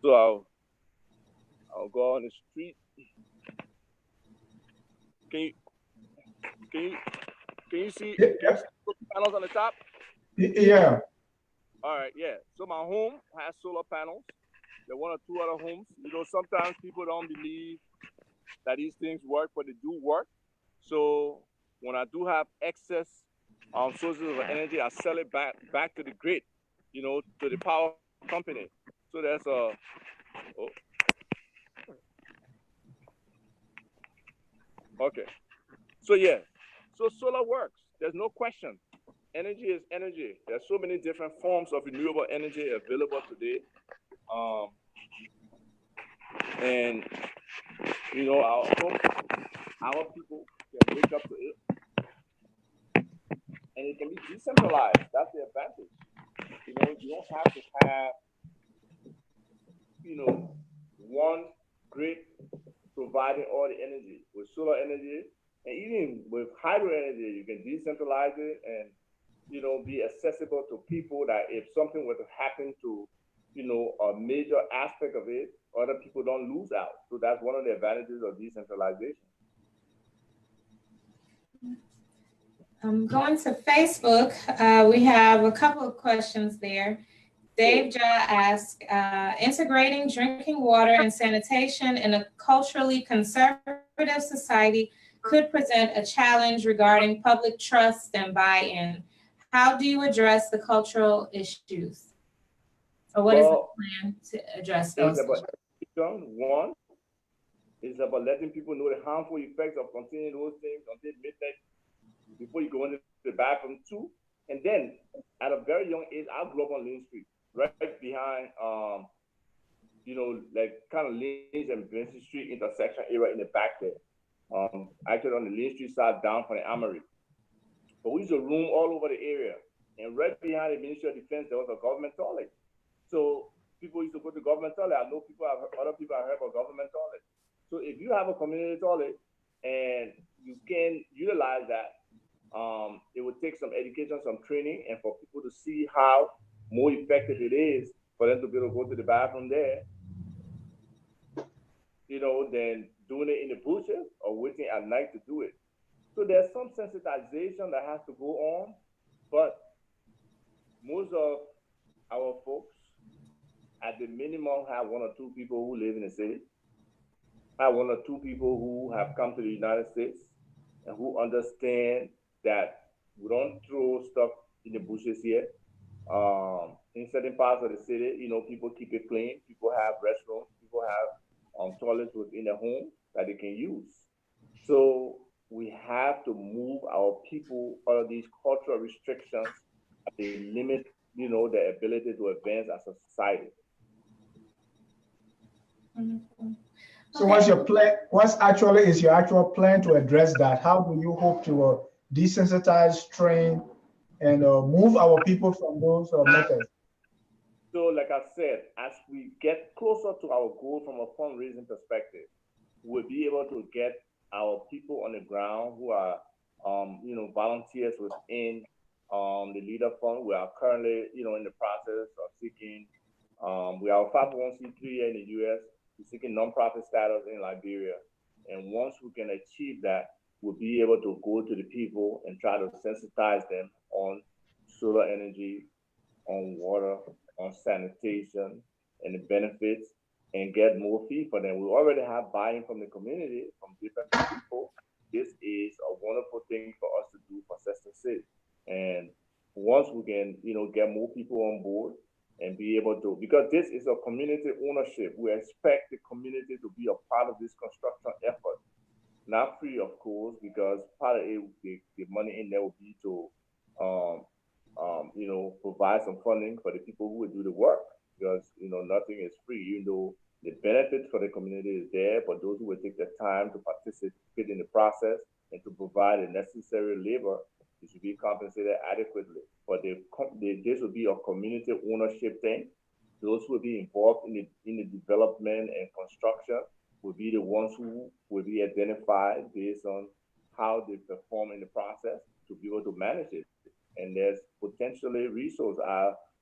So I'll go on the street. Can you see panels on the top? Yeah. All right, yeah. So my home has solar panels. there are one or two other homes. You know, sometimes people don't believe that these things work, but they do work. So when I do have excess sources of energy, I sell it back to the grid, you know, to the power company. So that's okay. So yeah, so solar works. There's no question. Energy is energy. There's so many different forms of renewable energy available today. And you know, I hope our people can wake up to it, and it can be decentralized. That's the advantage. You know, you don't have to have, you know, one grid providing all the energy. With solar energy, and even with hydro energy, you can decentralize it and, you know, be accessible to people, that if something were to happen to, you know, a major aspect of it, other people don't lose out. So that's one of the advantages of decentralization. Going to Facebook, we have a couple of questions there. Dave Jha asked, integrating drinking water and sanitation in a culturally conservative society could present a challenge regarding public trust and buy-in. How do you address the cultural issues? Or what is the plan to address those? One is about letting people know the harmful effects of consuming those things until midnight before you go into the bathroom. Two, and then at a very young age, I grew up on Lane Street, right behind, you know, like kind of Lane and Benson Street intersection area in the back there. Actually on the Lane Street side down from the Armory. But we used to roam all over the area. And right behind the Ministry of Defense, there was a government toilet. So people used to go to government toilet. I know other people have heard of government toilet. So if you have a community toilet and you can utilize that, it would take some education, some training, and for people to see how more effective it is for them to be able to go to the bathroom there, you know, than doing it in the bushes or waiting at night to do it. So there's some sensitization that has to go on, but most of our folks, at the minimum, have one or two people who live in the city, have one or two people who have come to the United States and who understand that we don't throw stuff in the bushes here. In certain parts of the city, you know, people keep it clean. People have restrooms. People have toilets within their home that they can use. So we have to move our people out of these cultural restrictions. They limit, you know, their ability to advance as a society. Mm-hmm. So what's your plan? What's actually is your actual plan to address that? How do you hope to desensitize, train, and move our people from those methods? So like I said, as we get closer to our goal from a fundraising perspective, we'll be able to get our people on the ground who are, you know, volunteers within the Leader Fund. We are currently, you know, in the process of seeking, we are a 501c3 here in the U.S., we're seeking nonprofit status in Liberia. And once we can achieve that, we'll be able to go to the people and try to sensitize them on solar energy, on water, on sanitation, and the benefits, and get more fee for them. We already have buy-in from the community, from different people. This is a wonderful thing for us to do for Sister City. And once we can, you know, get more people on board and be able to, because this is a community ownership, we expect the community to be a part of this construction effort. Not free, of course, because part of it, the money in there will be to, you know, provide some funding for the people who will do the work, because, you know, nothing is free, even though the benefit for the community is there, but those who will take the time to participate in the process and to provide the necessary labor, they should be compensated adequately. But this will be a community ownership thing. Those who will be involved in the development and construction will be the ones who will be identified based on how they perform in the process to be able to manage it. And there's potentially resources.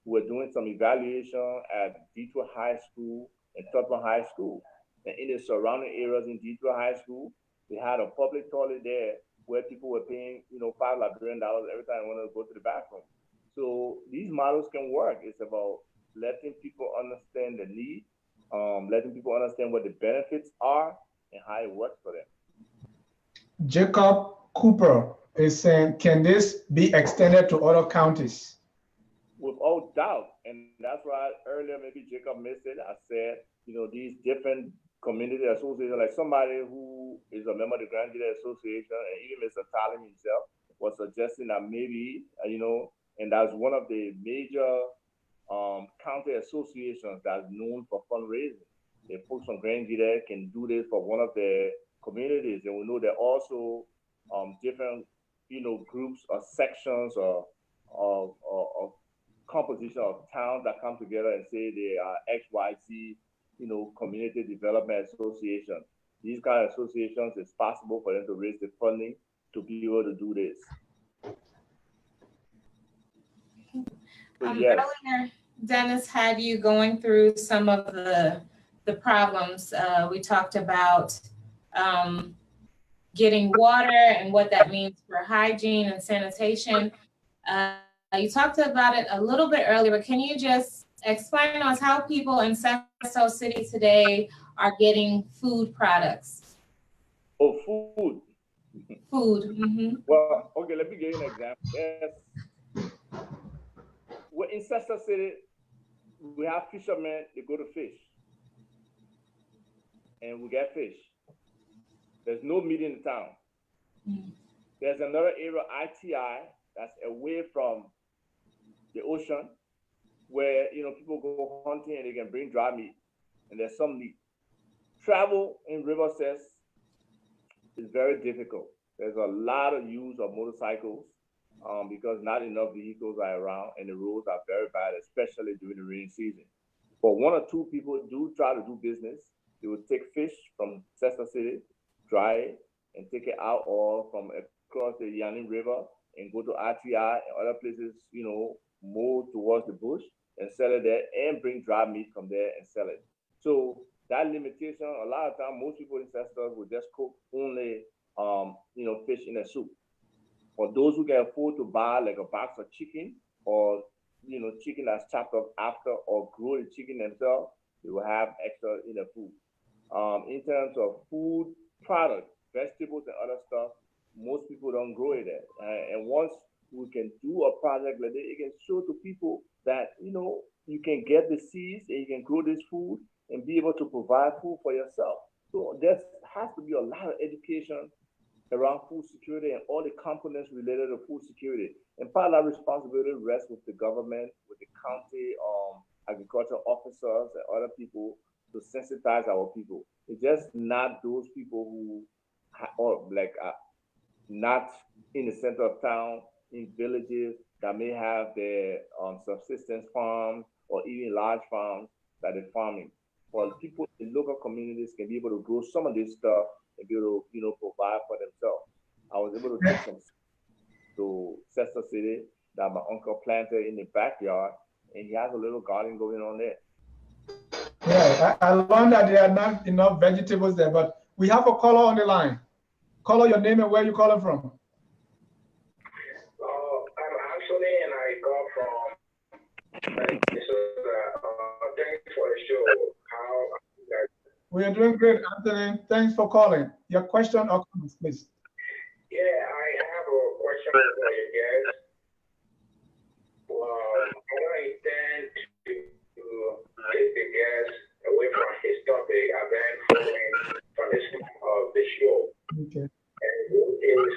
We're doing some evaluation at Detroit High School and Tukpah High School. And in the surrounding areas in Detroit High School, they had a public toilet there where people were paying, you know, $5 Liberian every time they wanted to go to the bathroom. So these models can work. It's about letting people understand the need letting people understand what the benefits are and how it works for them. Jacob Cooper is saying, can this be extended to other counties? Without doubt, and that's why earlier maybe Jacob missed it. I said, you know, these different community associations, like somebody who is a member of the Grand Gita Association, and even Mr. Talim himself was suggesting that maybe, you know, and that's one of the major county associations that's known for fundraising. The folks from Grand Gita can do this for one of their communities, and we know there are also different, you know, groups or sections or composition of towns that come together and say they are XYZ, you know, community development association. These kind of associations, it's possible for them to raise the funding to be able to do this. So, yes. Earlier, Dennis had you going through some of the problems. We talked about getting water and what that means for hygiene and sanitation. You talked about it a little bit earlier, but can you just explain to us how people in Sesto City today are getting food products? Oh, food. Food. Mm-hmm. Well, okay, let me give you an example. Yes. We're in Sesto City, we have fishermen, they go to fish. And we get fish. There's no meat in the town. Mm-hmm. There's another area, ITI, that's away from the ocean, where, you know, people go hunting and they can bring dry meat, and there's some meat. Travel in River Cess is very difficult. There's a lot of use of motorcycles because not enough vehicles are around, and the roads are very bad, especially during the rainy season. But one or two people do try to do business. They would take fish from Sesto City, dry it, and take it out, or from across the Yanin River and go to RTI and other places, you know, move towards the bush and sell it there, and bring dry meat from there and sell it. So that limitation, a lot of times, most people in Sesto will just cook only, you know, fish in a soup. For those who can afford to buy like a box of chicken, or, you know, chicken that's chopped up after, or grow the chicken themselves, they will have extra in the food. In terms of food products, vegetables and other stuff, most people don't grow it there. And once we can do a project like that, it can show to people that, you know, you can get the seeds and you can grow this food and be able to provide food for yourself. So there has to be a lot of education around food security and all the components related to food security. And part of that responsibility rests with the government, with the county agricultural officers and other people to sensitize our people. It's just not those people who are like not in the center of town, in villages that may have their subsistence farms or even large farms that are farming. Well, people in local communities can be able to grow some of this stuff and be able to, you know, provide for themselves. I was able to take some to Sesto City that my uncle planted in the backyard, and he has a little garden going on there. Yeah, I learned that there are not enough vegetables there, but we have a caller on the line. Caller, your name and where you calling from? I'm Anthony, and I call from thanks for the show. We are doing great, Anthony. Thanks for calling. Your question or comments, please. Yeah, I have a question for you guys. I intend to take the guest away from his topic and then following from the start of the show. Okay. And what is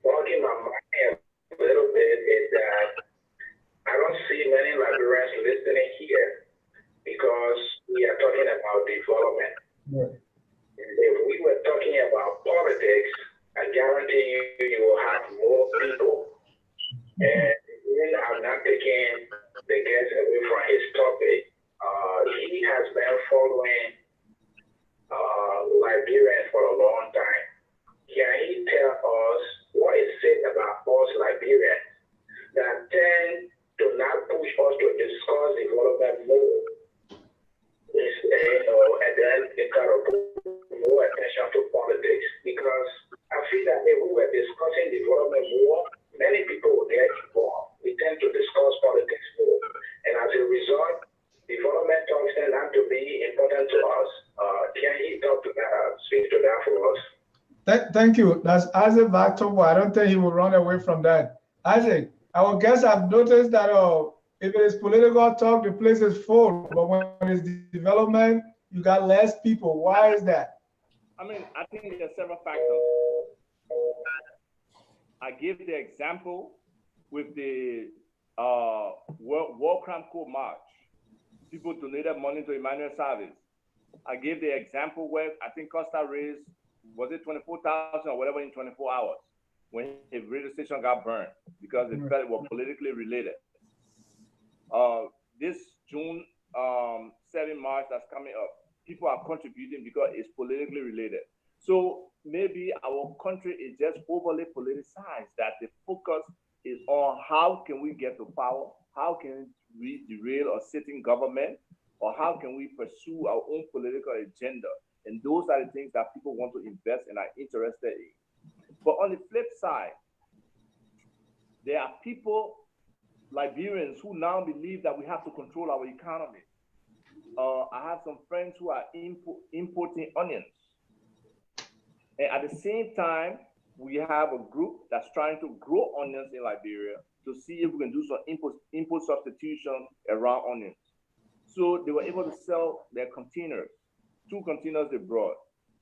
bugging my mind a little bit is that I don't see many Liberians listening here because we are talking about development. Yeah. If we were talking about politics, I guarantee you will have more people. And even I'm not taking the guest away from his topic. He has been following Liberia for a long time. Can he tell us what is said about us Liberians that tend to not push us to discuss development more? And then it kind of put more attention to politics, because I feel that if we were discussing development more, many people would get involved. We tend to discuss politics more, and as a result, development talks tend not to be important. Thank you. That's Isaac Vactobo. I don't think he will run away from that. Isaac, our guests have noticed that if it is political talk, the place is full. But when it's development, you got less people. Why is that? I mean, I think there are several factors. I give the example with the War Crime Code March. People donated money to Emmanuel Service. I gave the example where I think Costa raised, was it 24,000 or whatever in 24 hours when a radio station got burned because it felt it was politically related. This June 7 March that's coming up, people are contributing because it's politically related. So maybe our country is just overly politicized, that the focus is on how can we get to power, how can we derail a sitting government, or how can we pursue our own political agenda. And those are the things that people want to invest and are interested in. But on the flip side, there are people, Liberians, who now believe that we have to control our economy. I have some friends who are importing onions. And at the same time, we have a group that's trying to grow onions in Liberia to see if we can do some import substitution around onions. So they were able to sell their containers, 2 containers they brought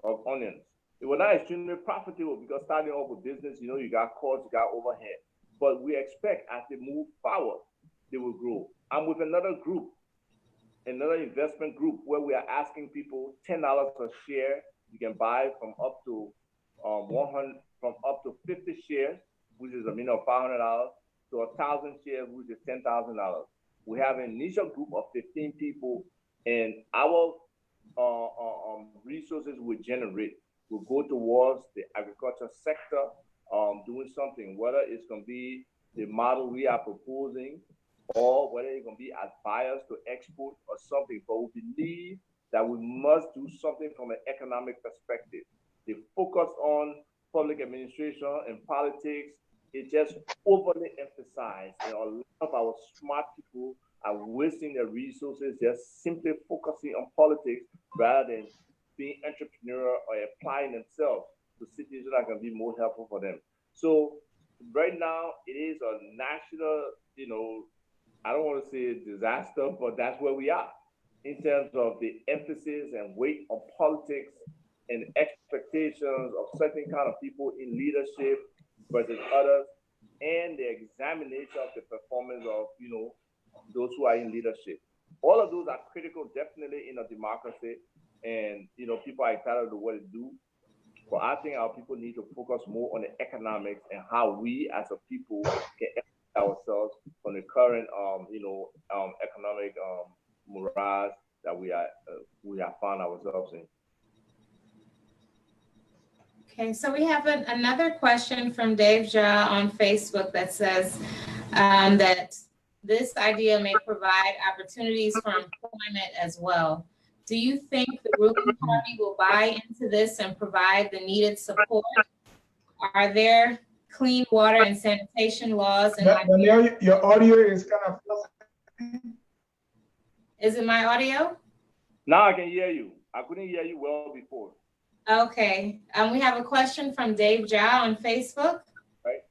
of onions. It was not extremely profitable because starting off with business, you know, you got costs, you got overhead. But we expect as they move forward, they will grow. I'm with another group, another investment group, where we are asking people $10 a share. You can buy from up to 50 shares, which is a minimum of $500, to 1,000 shares, which is $10,000. We have an initial group of 15 people, and our resources we generate will go towards the agriculture sector, doing something, whether it's going to be the model we are proposing, or whether it's going to be as buyers to export or something. But we believe that we must do something from an economic perspective. The focus on public administration and politics is just overly emphasized. You know, a lot of our smart people are wasting their resources just simply focusing on politics rather than being entrepreneurial or applying themselves to situations that can be more helpful for them. So right now, it is a national, you know, I don't want to say disaster, but that's where we are in terms of the emphasis and weight on politics and expectations of certain kind of people in leadership versus others, and the examination of the performance of, you know, those who are in leadership. All of those are critical, definitely, in a democracy, and, you know, people are entitled to what they do. But I think our people need to focus more on the economics and how we as a people can ourselves from the current, economic morass that we have found ourselves in. Okay, so we have another question from Dave Ja on Facebook that says that this idea may provide opportunities for employment as well. Do you think the ruling party will buy into this and provide the needed support? Are there clean water and sanitation laws in Liberia? Your audio is kind of fuzzy. Is it my audio? Now I can hear you. I couldn't hear you well before. Okay. We have a question from Dave Ja on Facebook. Right.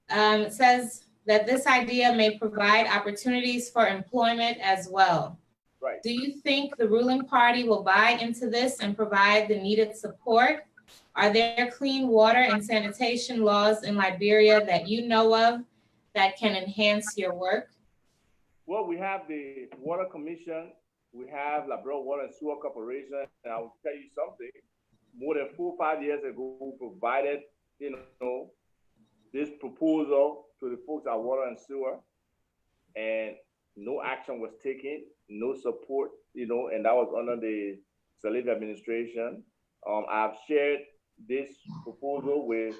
It says that this idea may provide opportunities for employment as well. Right. Do you think the ruling party will buy into this and provide the needed support? Are there clean water and sanitation laws in Liberia that you know of that can enhance your work? Well, we have the Water Commission, we have Liberia Water and Sewer Corporation, and I will tell you something. More than 4 or 5 years ago, we provided, you know, this proposal to the folks at Water and Sewer, and no action was taken, no support, you know, and that was under the Saliva administration. I've shared this proposal with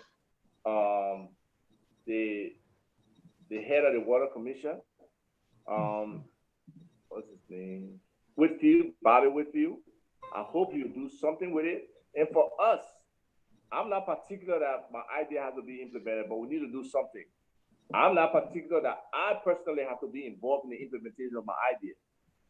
the head of the Water Commission. What's his name? Whitfield, Bobby Whitfield. I hope you do something with it. And for us, I'm not particular that my idea has to be implemented, but we need to do something. I'm not particular that I personally have to be involved in the implementation of my idea.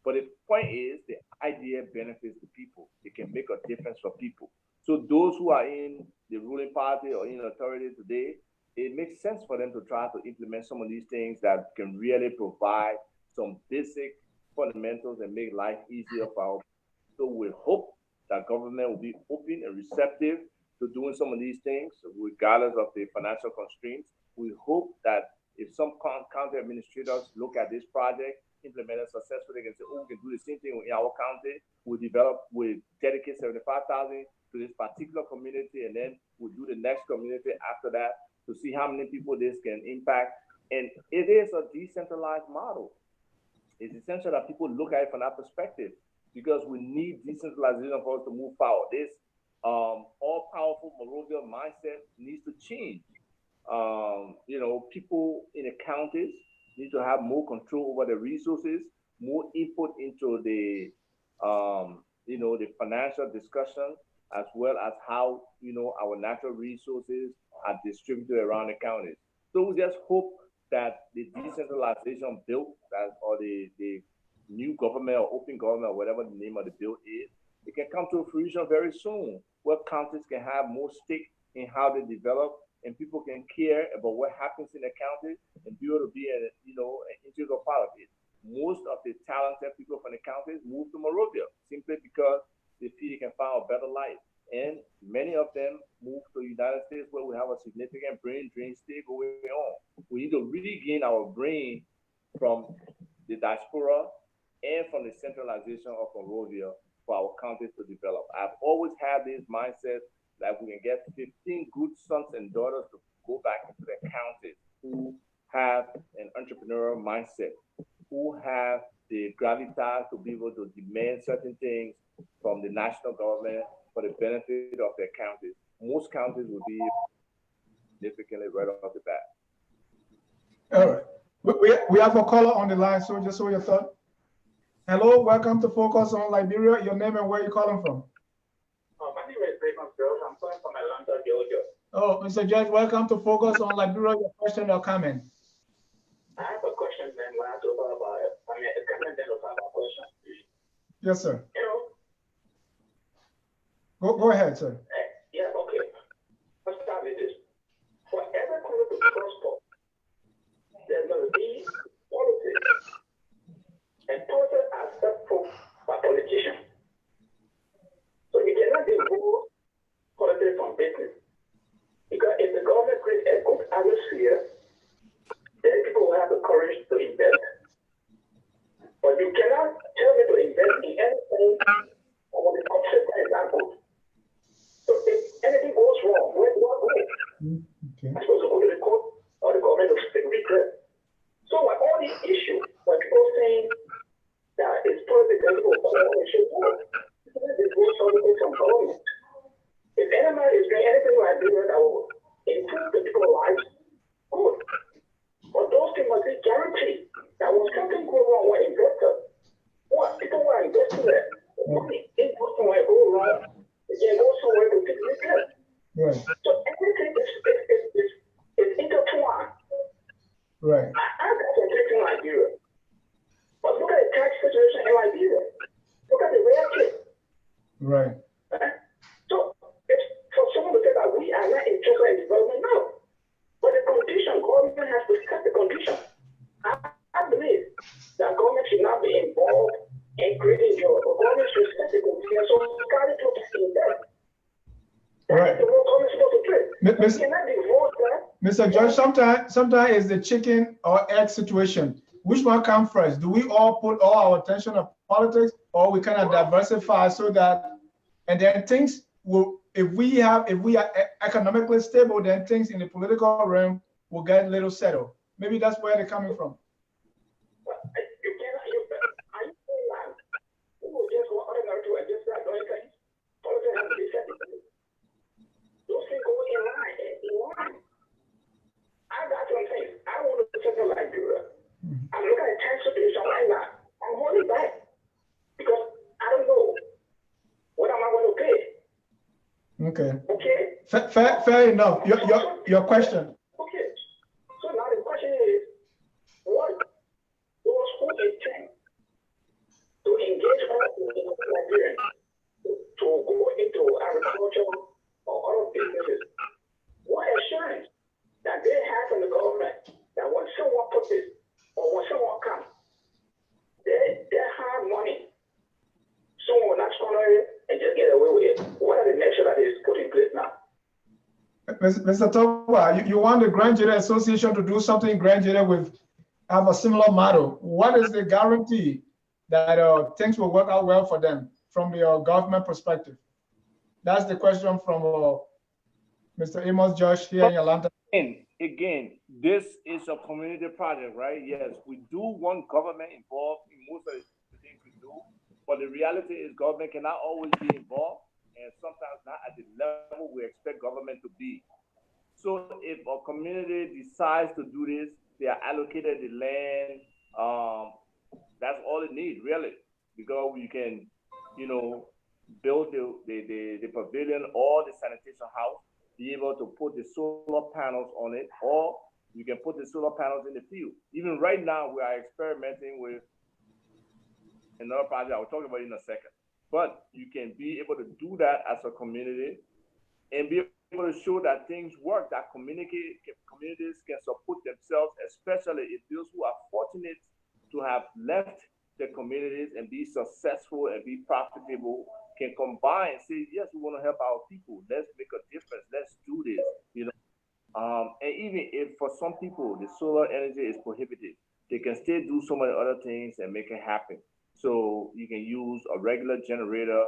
But the point is, the idea benefits the people. It can make a difference for people. So those who are in the the ruling party or in authority today, it makes sense for them to try to implement some of these things that can really provide some basic fundamentals and make life easier for our people. So we hope that government will be open and receptive to doing some of these things, regardless of the financial constraints. We hope that if some county administrators look at this project, implement it successfully, they can say, oh, we can do the same thing in our county. We dedicate 75,000 to this particular community, and then we'll do the next community after that to see how many people this can impact. And it is a decentralized model. It's essential that people look at it from that perspective, because we need decentralization for us to move forward. This all-powerful Monrovia mindset needs to change. People in the counties need to have more control over the resources, more input into the financial discussion, as well as how, our natural resources are distributed around the counties. So we just hope that the decentralization bill or the new government or open government, or whatever the name of the bill is, it can come to fruition very soon, where counties can have more stake in how they develop, and people can care about what happens in the county and be able to be an integral part of it. Most of the talented people from the counties move to Monrovia simply because they feel they can find a better life. And many of them move to the United States, where we have a significant brain drain still going on. We need to regain our brain from the diaspora and from the centralization of Monrovia for our counties to develop. I've always had this mindset that we can get 15 good sons and daughters to go back into their counties who have an entrepreneurial mindset, who have the gravitas to be able to demand certain things from the national government for the benefit of their counties. Most counties will be significantly right off the bat. All right. We have a caller on the line, so just so your thought. Hello, welcome to Focus on Liberia. Your name and where you calling from? My name is Raymond Groves. I'm calling from Atlanta, Georgia. Oh, Mr. Judge, welcome to Focus on Liberia. Your question or comment? I have a question, then when I talk about it, a comment, then I'll have a question. Yes, sir. Go ahead, sir. Yeah, okay. Let's start with this. For every country to prosper, there's going to be politics. And politics are set for by politicians. So you cannot divorce politics from business. Because if the government creates a good atmosphere, then people will have the courage to invest. But you cannot tell me to invest in anything when the consequences is not good. So if anything goes wrong, where do I go? Okay. I'm supposed to go to the court or the government to speak regret. So when all these issues, when people saying that it's politics and people call it should work, you cannot divorce politics from government. If anybody is doing anything like this that will improve the people's lives, good. But those things must be guaranteed that when something goes wrong with investors, what people who are investing there, money ain't go somewhere go wrong, it can go somewhere to fix it. Right. So everything is intertwined. Right. I got some things in Liberia. But look at the tax situation in Liberia. Look at the rare case. Right. So it's for someone to say that we are not interested in development now. But the condition, government has to set the condition. I believe that government should not be involved in creating jobs. But government should set the condition so Scotty to invest. Right. That's the role government is supposed to play. Miss- You cannot divorce that. Mr. Judge, sometimes it's the chicken or egg situation. Which one comes first? Do we all put all our attention on politics, or we kind of diversify so that, and then things will, if we are economically stable, then things in the political realm will get a little settled. Maybe that's where they're coming from. You cannot, are you saying that who will just want ordinary to and just start doing things? Politics has to be set. Those things go in line. I got some things. I want to settle Liberia. I'm looking at the tax situation right now. I'm holding back because I don't know what am I going to pay. Okay. Okay. Fair enough. Your question. Okay. So now the question is, what those who intend to engage in Liberia to go into agriculture or other businesses, area and just get away with it. What are the measures that is put in place now? Mr. Tukpah, you want the Grand Jury Association to do something in Grand Jury with have a similar model. What is the guarantee that things will work out well for them from the government perspective? That's the question from Mr. Amos Josh here in Atlanta. Again, this is a community project, right? Yes, we do want government involved in most of the things we do, but the reality is government cannot always be involved, and sometimes not at the level we expect government to be. So if a community decides to do this, they are allocated the land. That's all it needs, really, because we can, build the pavilion or the sanitation house, be able to put the solar panels on it, or you can put the solar panels in the field. Even right now, we are experimenting with another project I'll talk about in a second. But you can be able to do that as a community and be able to show that things work, that communities can support themselves, especially if those who are fortunate to have left their communities and be successful and be profitable can combine and say, yes, we want to help our people. Let's make a difference. Let's do this. And even if for some people the solar energy is prohibited, they can still do so many other things and make it happen. So you can use a regular generator,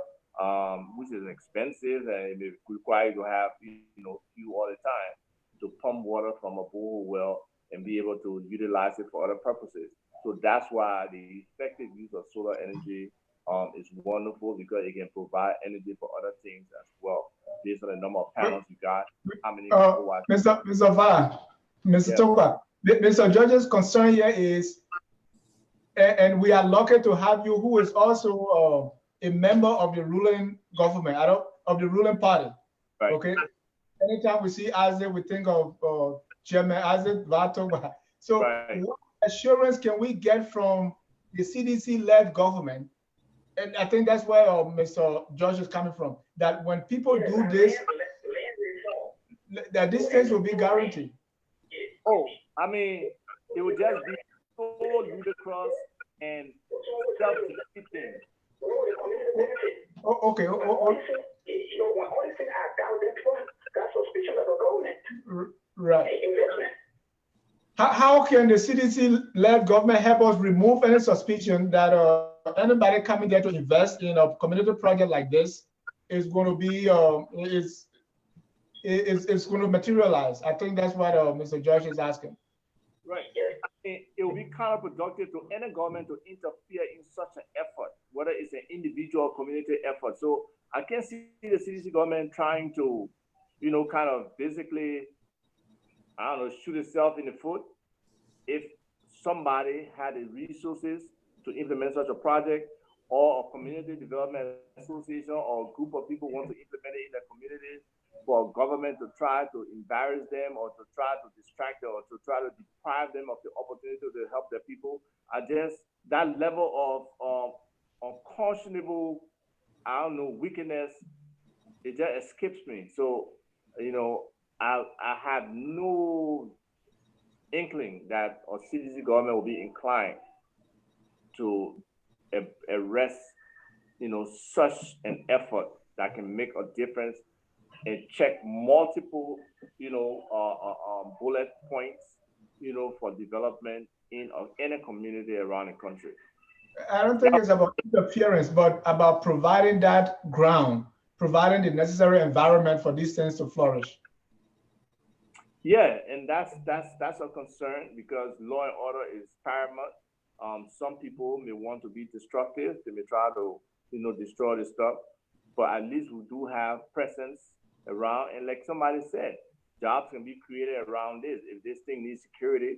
which is expensive and it requires you to have fuel all the time to pump water from a borehole well and be able to utilize it for other purposes. So that's why the effective use of solar energy is wonderful, because it can provide energy for other things as well, based on the number of panels you got, how many people watch. Mr. Vala, Mr. Tukpah, Mr. George's concern here is, and we are lucky to have you, who is also a member of the ruling government, of the ruling party. Right. Okay. Anytime we see Isaac, we think of Chairman Isaac Tukpah. So, right. What assurance can we get from the CDC-led government? And I think that's where Mr. George is coming from, that when people do this, that these things will be guaranteed. Oh, I mean, it would just be so ludicrous and self-defeating. Oh, okay. When all these things are accounted for, that's suspicion of the government. Right. Investment. How can the CDC-led government help us remove any suspicion that anybody coming there to invest in a community project like this is going to be is going to materialize? I think that's what Mr. Josh is asking. Right. It will be counterproductive to any government to interfere in such an effort, whether it's an individual or community effort. So I can see the CDC government trying to, kind of basically, shoot itself in the foot if somebody had the resources to implement such a project, or a community development association or a group of people want to implement it in their communities, for government to try to embarrass them or to try to distract them or to try to deprive them of the opportunity to help their people. That level of unconscionable, wickedness, it just escapes me. So, I have no inkling that a CDC government will be inclined to arrest, such an effort that can make a difference and check multiple, bullet points, for development in any community around the country. I don't think it's about interference, but about providing that ground, providing the necessary environment for these things to flourish. Yeah, and that's a concern, because law and order is paramount. Some people may want to be destructive. They may try to, destroy the stuff, but at least we do have presence around. And like somebody said, jobs can be created around this. If this thing needs security,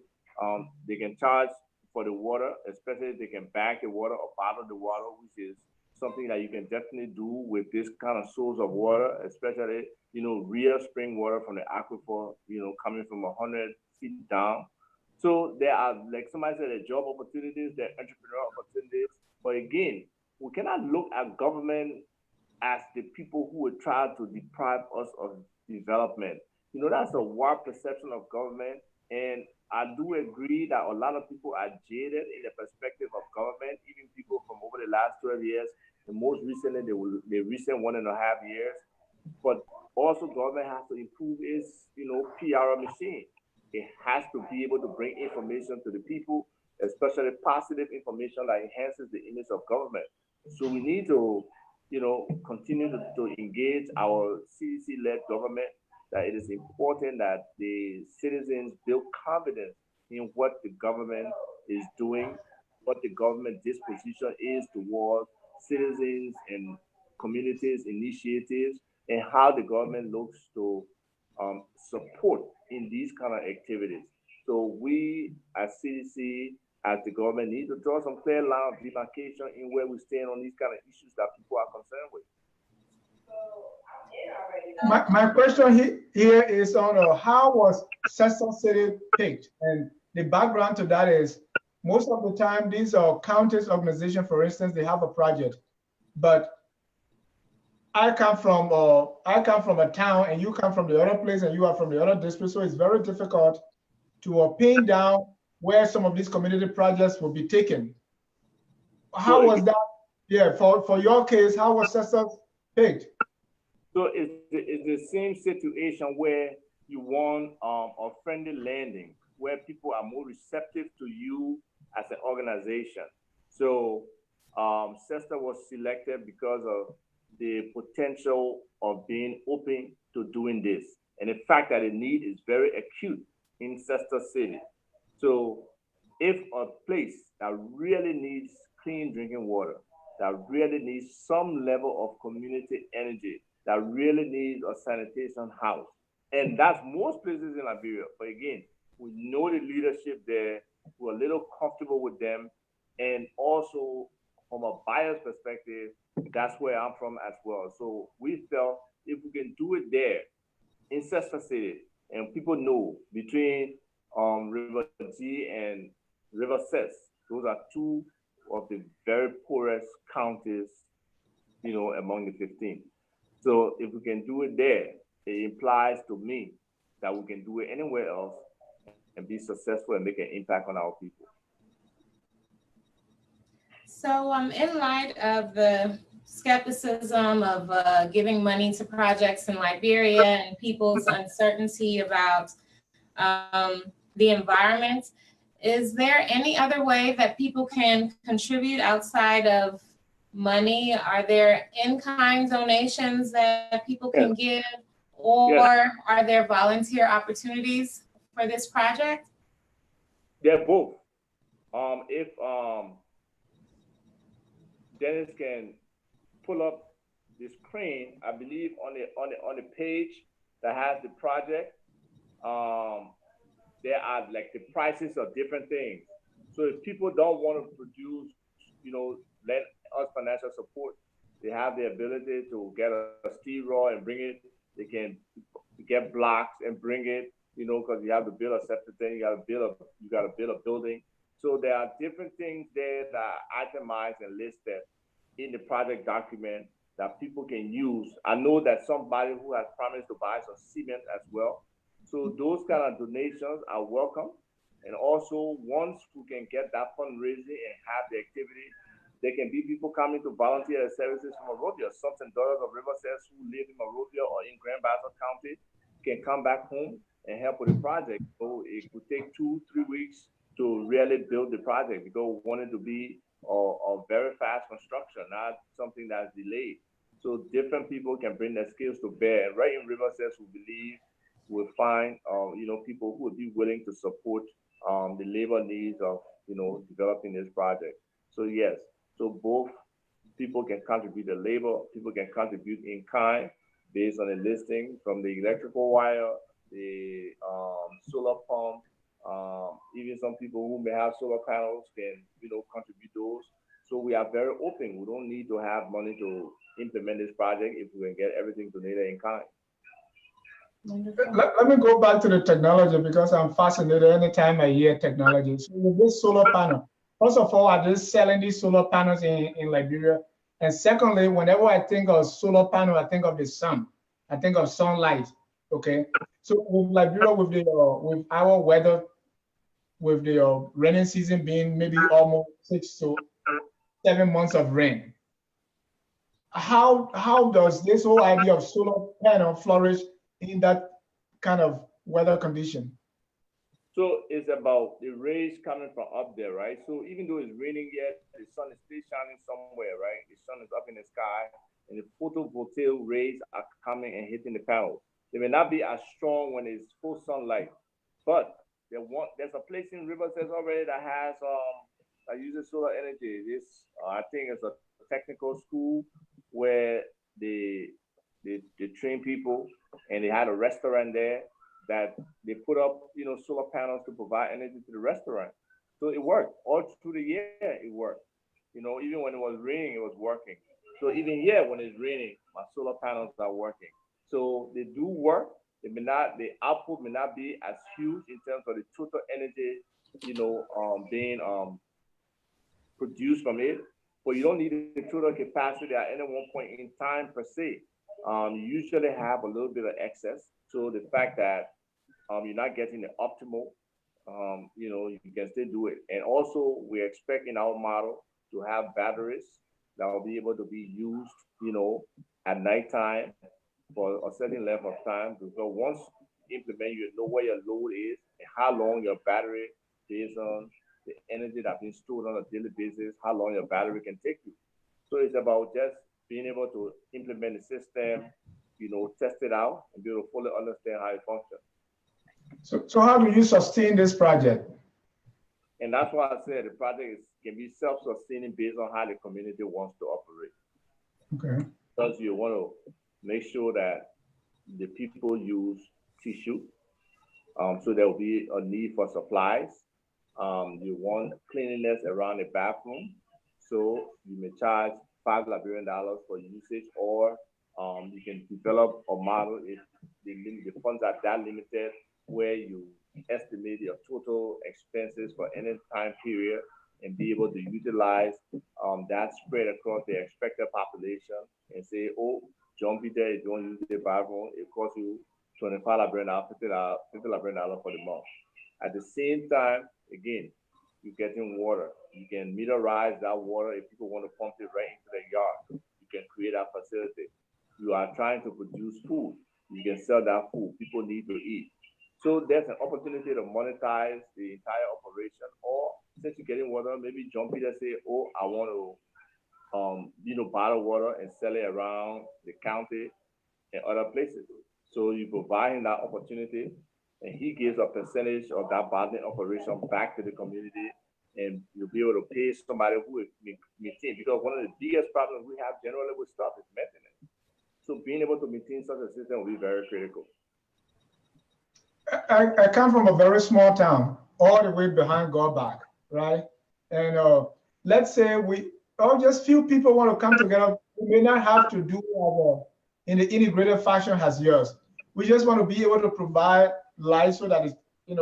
they can charge for the water, especially if they can bag the water or bottle the water, which is something that you can definitely do with this kind of source of water, especially, real spring water from the aquifer, coming from 100 feet down. So there are, like somebody said, there are job opportunities, there are entrepreneurial opportunities. But again, we cannot look at government as the people who would try to deprive us of development. That's a warped perception of government. And I do agree that a lot of people are jaded in the perspective of government, even people from over the last 12 years. and most recently, the recent 1.5 years. But also government has to improve its, PR machine. It has to be able to bring information to the people, especially positive information that enhances the image of government. So we need to, continue to engage our CDC-led government, that it is important that the citizens build confidence in what the government is doing, what the government disposition is towards citizens and communities initiatives, and how the government looks to support in these kind of activities. So we as CDC, as the government, need to draw some clear line of demarcation in where we stand on these kind of issues that people are concerned with. My question here is on how was Cecil City picked? And the background to that is most of the time these are counties organizations, for instance, they have a project, but I come from a town and you come from the other place and you are from the other district, so it's very difficult to pin down where some of these community projects will be taken. How was that? Yeah, for your case, how was Cecil picked? So it's the same situation where you want a friendly landing, where people are more receptive to you as an organization. So CESTA was selected because of the potential of being open to doing this, and the fact that the need is very acute in Cesta City. So if a place that really needs clean drinking water, that really needs some level of community energy, that really needs a sanitation house, and that's most places in Liberia, but again, we know the leadership there, we're a little comfortable with them, and also from a buyer's perspective, that's where I'm from as well. So we felt if we can do it there in Cesta City, and people know between River G and River Cess, those are two of the very poorest counties, among the 15. So if we can do it there, it implies to me that we can do it anywhere else and be successful and make an impact on our people. So in light of the skepticism of giving money to projects in Liberia and people's uncertainty about the environment, is there any other way that people can contribute outside of money? Are there in-kind donations that people can give, or are there volunteer opportunities for this project? They're both. If Dennis can pull up the screen, I believe on the page that has the project, there are like the prices of different things. So if people don't want to produce, lend us financial support, they have the ability to get a steel rod and bring it. They can get blocks and bring it, because you have to build a septic thing, you got to build a building. So there are different things there that are itemized and listed in the project document that people can use. I know that somebody who has promised to buy some cement as well. So those kind of donations are welcome. And also, once we can get that fundraising and have the activity, there can be people coming to volunteer their services from Monrovia. Sons and daughters of River Cess who live in Monrovia or in Grand Bassa County can come back home and help with the project. So it could take 2-3 weeks to really build the project, because we want it to be a very fast construction, not something that's delayed. So different people can bring their skills to bear. And right in River Cess, we believe we'll find people who would be willing to support the labor needs of developing this project. So yes, so both people can contribute the labor, people can contribute in kind based on the listing, from the electrical wire, the solar pump, even some people who may have solar panels can contribute those. So we are very open. We don't need to have money to implement this project if we can get everything donated in kind. Let me go back to the technology, because I'm fascinated anytime I hear technology. So with this solar panel, first of all, are they selling these solar panels in Liberia? And secondly, whenever I think of solar panel, I think of the sun. I think of sunlight. Okay. So with Liberia, with our weather, with the rainy season being maybe almost 6 to 7 months of rain, how does this whole idea of solar panel flourish in that kind of weather condition? So it's about the rays coming from up there, right? So even though it's raining yet, the sun is still shining somewhere, right? The sun is up in the sky, and the photovoltaic rays are coming and hitting the panels. They may not be as strong when it's full sunlight, but there's a place in Riverside already that uses solar energy. This I think it's a technical school where they train people, and they had a restaurant there that they put up, solar panels to provide energy to the restaurant. So it worked all through the year. It worked. Even when it was raining, it was working. So even here, when it's raining, my solar panels are working. So they do work. The output may not be as huge in terms of the total energy, being produced from it. But you don't need the total capacity at any one point in time per se. You usually have a little bit of excess. So the fact that you're not getting the optimal, you can still do it. And also, we're expecting our model to have batteries that will be able to be used, at nighttime for a certain length of time. Because once you implement, you know where your load is and how long your battery, based on the energy that's been stored on a daily basis, how long your battery can take you. So it's about just being able to implement the system, test it out, and be able to fully understand how it functions. So how do you sustain this project? And that's why I said the project can be self-sustaining based on how the community wants to operate. Okay. Because you want to make sure that the people use tissue, so there will be a need for supplies. You want cleanliness around the bathroom, so you may charge $5 Liberian for usage, or you can develop a model if the funds are that limited, where you estimate your total expenses for any time period and be able to utilize that spread across the expected population and say, oh, John Peter, if you want to use the bathroom, it costs you $25 Liberian, $50 Liberian for the month. At the same time, again, you're getting water. You can meterize that water if people want to pump it right into their yard. You can create that facility. You are trying to produce food. You can sell that food. People need to eat. So there's an opportunity to monetize the entire operation. Or since you're getting water, maybe John Peter say, oh, I want to bottle water and sell it around the county and other places. So you provide him that opportunity, and he gives a percentage of that bottling operation back to the community, and you'll be able to pay somebody who will maintain. Because one of the biggest problems we have generally with stuff is maintenance. So being able to maintain such a system will be very critical. I come from a very small town, all the way behind Gorbach, right? And let's say just few people want to come together. We may not have to do in the integrated fashion as yours. We just want to be able to provide light so that it's,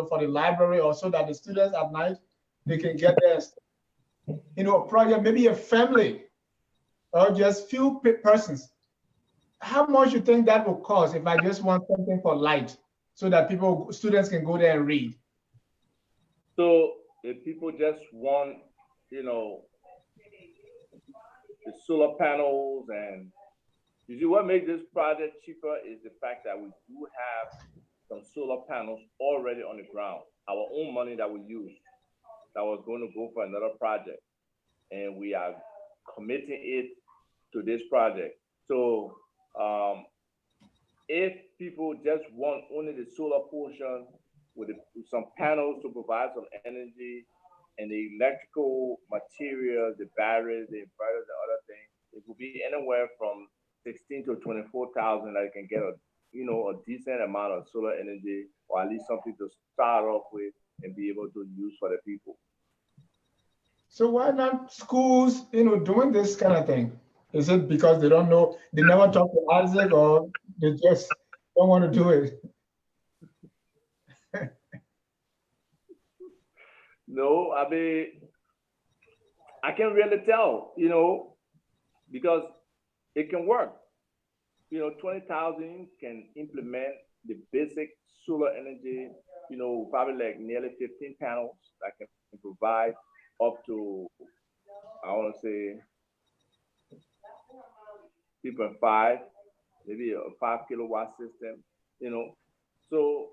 for the library, or so that the students at night, they can get their, a project, maybe a family, or just few persons. How much you think that will cost if I just want something for light, so that students can go there and read? So if people just want, the solar panels, and you see what makes this project cheaper is the fact that we do have some solar panels already on the ground. Our own money that we use, that was going to go for another project, and we are committing it to this project. So if people just want only the solar portion with some panels to provide some energy, and the electrical materials, the batteries, the inverters, and other things, it will be anywhere from 16 to 24,000 that you can get a decent amount of solar energy, or at least something to start off with and be able to use for the people. So why not schools, doing this kind of thing? Is it because they don't know, they never talk to Isaac, or they just don't want to do it? No, I mean, I can't really tell, because it can work. 20,000 can implement the basic solar energy, probably like nearly 15 panels that can provide up to, I want to say, 3.5, maybe a 5 kilowatt system, you know. So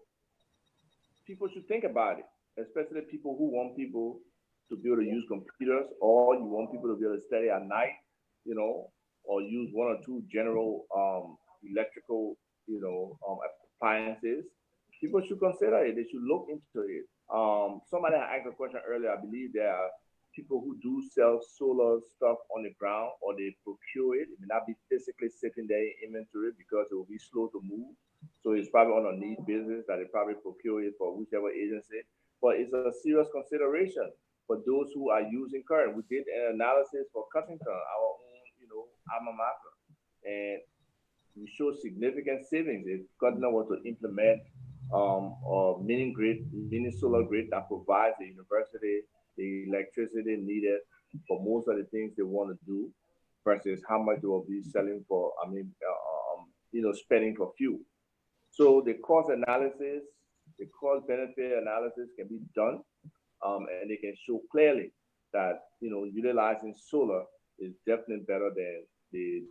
people should think about it, especially people who want people to be able to use computers, or you want people to be able to study at night, you know, or use one or two general electrical, you know, appliances. People should consider it. They should look into it. Somebody asked a question earlier. I believe there are people who do sell solar stuff on the ground, or they procure it. It may not be physically sitting there in inventory because it will be slow to move. So it's probably on a need business that they probably procure it for whichever agency. But it's a serious consideration for those who are using current. We did an analysis for Cuttington, our own, you know, alma mater, and we showed significant savings if Cuttington was to implement a mini solar grid that provides the university the electricity needed for most of the things they want to do, versus how much they will be selling for. You know, spending for fuel. So the cost analysis, the cost benefit analysis can be done, and they can show clearly that, you know, utilizing solar is definitely better than the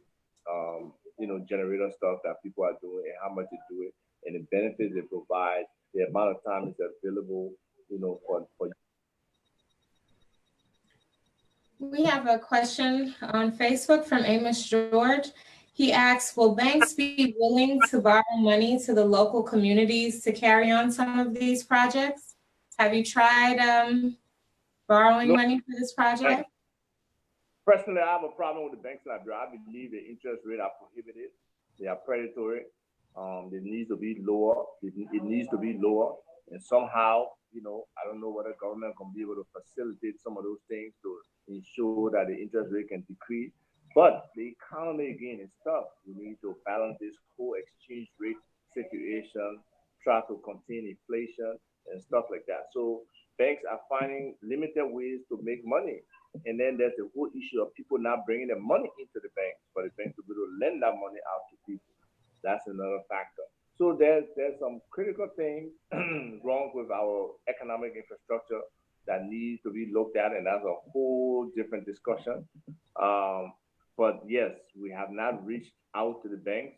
you know, generator stuff that people are doing, and how much they do it, and the benefits they provide, the amount of time is available, you know, for We have a question on Facebook from Amos George. He asks, will banks be willing to borrow money to the local communities to carry on some of these projects? Have you tried borrowing money for this project? Personally, I have a problem with the banks, Liberia. I believe the interest rates are prohibitive. They are predatory. It needs to be lower. It needs to be lower. And somehow, you know, I don't know whether government can be able to facilitate some of those things to ensure that the interest rate can decrease. But the economy, again, is tough. We need to balance this whole exchange rate situation, try to contain inflation and stuff like that. So banks are finding limited ways to make money. And then there's the whole issue of people not bringing their money into the bank for the bank to be able to lend that money out to people. That's another factor. So there's some critical things wrong with our economic infrastructure that needs to be looked at, and that's a whole different discussion. But yes, we have not reached out to the banks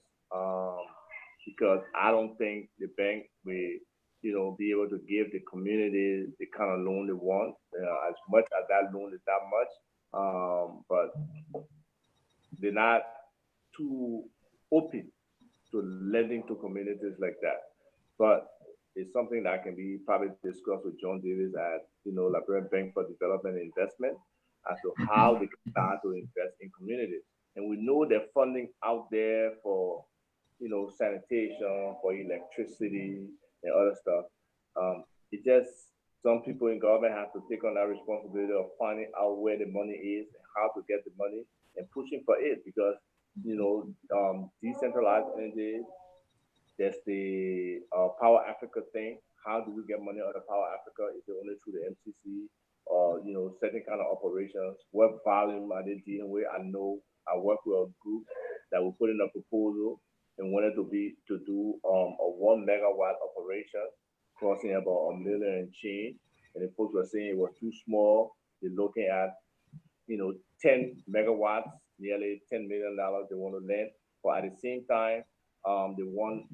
because I don't think the bank will, you know, be able to give the community the kind of loan they want, as much as that loan is that much. But they're not too open to lending to communities like that. But it's something that can be probably discussed with John Davis at, you know, Liberian Bank for Development and Investment, as to how they can start to invest in communities. And we know there's funding out there for, you know, sanitation, for electricity and other stuff. It just, some people in government have to take on that responsibility of finding out where the money is and how to get the money and pushing for it, because, you know, decentralized energy, there's the Power Africa thing. How do we get money out of Power Africa? Is it only through the MCC or, you know, certain kind of operations? What volume are they dealing with? I know I work with a group that will put in a proposal and wanted to do a 1 megawatt operation costing about $1 million and change. And the folks were saying it was too small. They're looking at, you know, 10 megawatts, nearly $10 million they want to lend. But at the same time,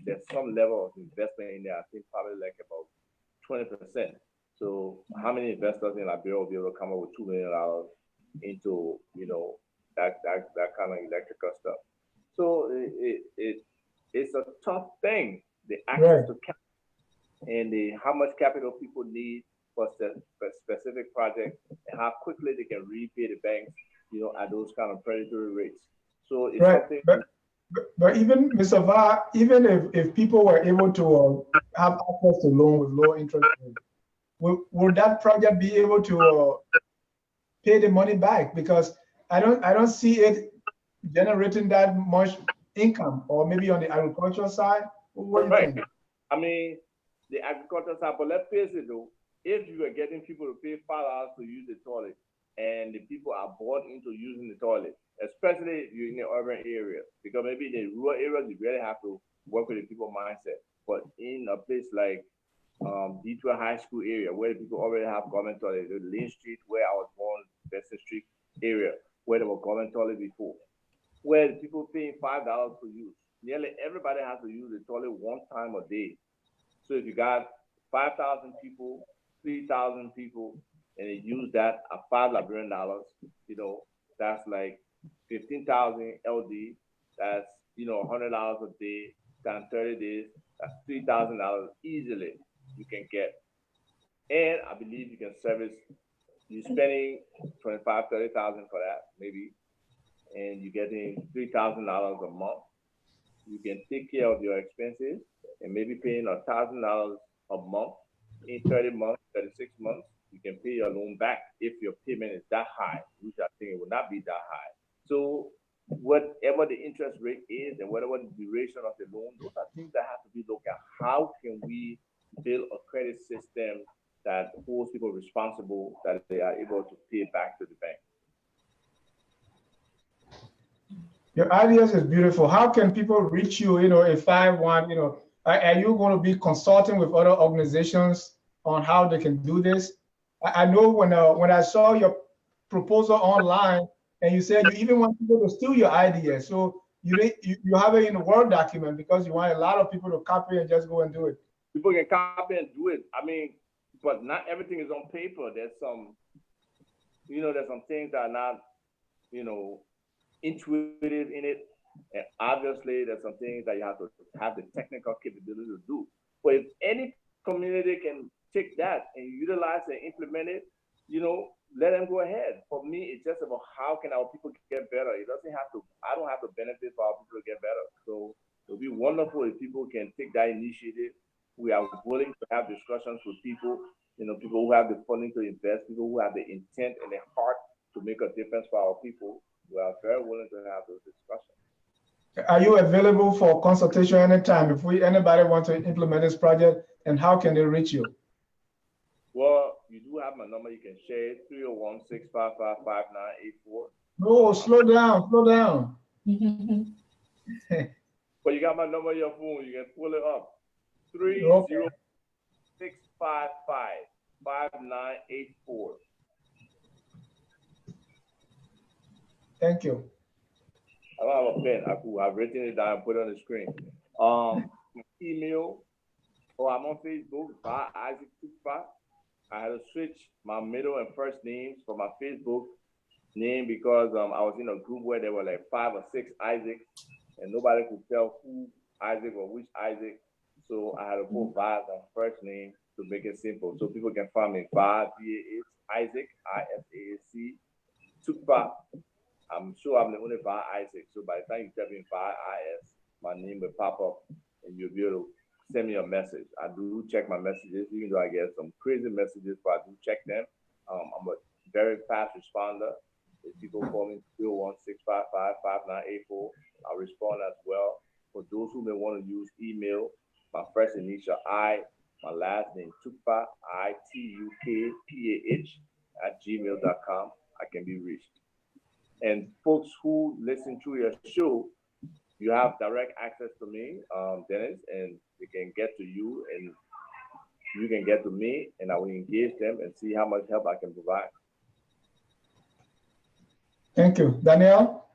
there's some level of investment in there. I think probably like about 20%. So how many investors in Liberia will be able to come up with $2 million into, you know, that kind of electrical stuff? So it's a tough thing. The access to capital and how much capital people need for specific projects, and how quickly they can repay the banks, you know, at those kind of predatory rates. So it's something. But even, Mr. Va, even if people were able to have access to loan with low interest rates, would that project be able to pay the money back? Because I don't see it generating that much income, or maybe on the agricultural side. What do you think? I mean, the agricultural side, but let's face it though, if you are getting people to pay $5 to use the toilet, and the people are bought into using the toilet, especially in the urban areas, because maybe in the rural areas, you really have to work with the people mindset. But in a place like D12 High School area, where people already have government toilets, Lane Street, where I was born, Besson Street area, where there were government toilets before. where people paying $5 for use. Nearly everybody has to use the toilet one time a day. So if you got 5,000 people, 3,000 people, and they use that at $5 Liberian dollars, you know, that's like 15,000 LD. That's, you know, $100 a day times 30 days. That's $3,000 easily you can get. And I believe you can service. You're spending 25, 30,000 for that, maybe, and you're getting $3,000 a month. You can take care of your expenses and maybe paying $1,000 a month in 30 months, 36 months. You can pay your loan back if your payment is that high, which I think it will not be that high. So whatever the interest rate is and whatever the duration of the loan, those are things that have to be looked at. How can we build a credit system that holds people responsible, that they are able to pay back to the bank? Your ideas is beautiful. How can people reach you? You know, if I want, you know, are you going to be consulting with other organizations on how they can do this? I know when I saw your proposal online, and you said you even want people to steal your ideas, so you have it in a Word document because you want a lot of people to copy and just go and do it. People can copy and do it. I mean, but not everything is on paper. There's some, you know, there's some things that are not, you know, intuitive in it. And obviously there's some things that you have to have the technical capability to do. But if any community can take that and utilize and implement it, you know, let them go ahead. For me, it's just about how can our people get better. It doesn't have to, I don't have to benefit for our people to get better. So it would be wonderful if people can take that initiative. We are willing to have discussions with people, you know, people who have the funding to invest, people who have the intent and the heart to make a difference for our people. We are very willing to have those discussions. Are you available for consultation anytime if anybody wants to implement this project, and how can they reach you? Well, you do have my number. You can share it, 301-655-5984. No, slow down, slow down. But you got my number on your phone. You can pull it up. 30655-5984. Thank you. I don't have a pen. I've written it down and put it on the screen. Email, or I'm on Facebook by Isaac Tukpah. I had to switch my middle and first names for my Facebook name because I was in a group where there were like 5 or 6 Isaacs, and nobody could tell who Isaac or which Isaac. So I had to put by as my first name to make it simple, so people can find me by Isaac, ISAC, Tukpah. I'm sure I'm the only by Isaac. So by the time you type in by IS, my name will pop up and you'll be able to send me a message. I do check my messages, even though I get some crazy messages, but I do check them. I'm a very fast responder. If people call me 301-655-5984, I'll respond as well. For those who may want to use email, my first initial I, my last name Tukpah, ITUKPAH @gmail.com. I can be reached. And folks who listen to your show, you have direct access to me, Dennis, and they can get to you and you can get to me, and I will engage them and see how much help I can provide. Thank you. Danielle?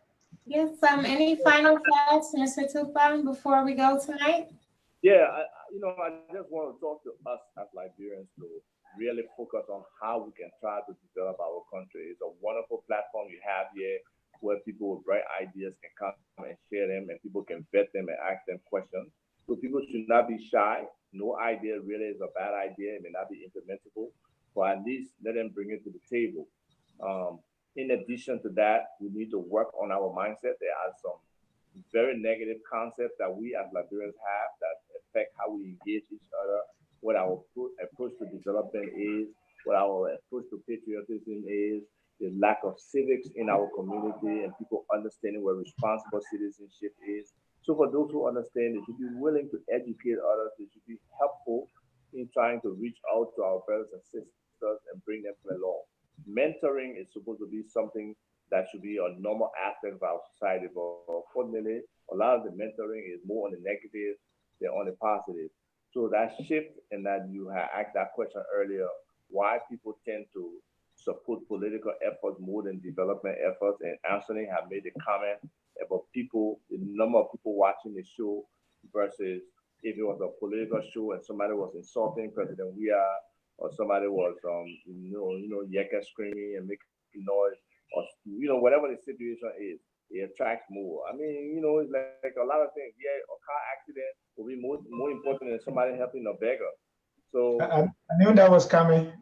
Yes, any final thoughts, Mr. Tukpah, before we go tonight? Yeah, I just want to talk to us as Liberians to really focus on how we can try to develop our country. It's a wonderful platform you have here where people with bright ideas can come and share them, and people can vet them and ask them questions. So people should not be shy. No idea really is a bad idea. It may not be implementable, but at least let them bring it to the table. In addition to that, we need to work on our mindset. There are some very negative concepts that we as Liberians have that affect how we engage each other, what our approach to development is, what our approach to patriotism is, the lack of civics in our community, and people understanding what responsible citizenship is. So for those who understand, they should be willing to educate others. They should be helpful in trying to reach out to our brothers and sisters and bring them along. Mentoring is supposed to be something that should be a normal aspect of our society, but unfortunately, a lot of the mentoring is more on the negative than on the positive. So that shift, and that you had asked that question earlier, why people tend to support political efforts more than development efforts, and Anthony have made a comment about people, the number of people watching the show versus if it was a political show and somebody was insulting President Weah, or somebody was, yakka screaming and making noise, or whatever the situation is, it attracts more. I mean, it's like a lot of things. Yeah, a car accident will be more important than somebody helping a beggar. So I knew that was coming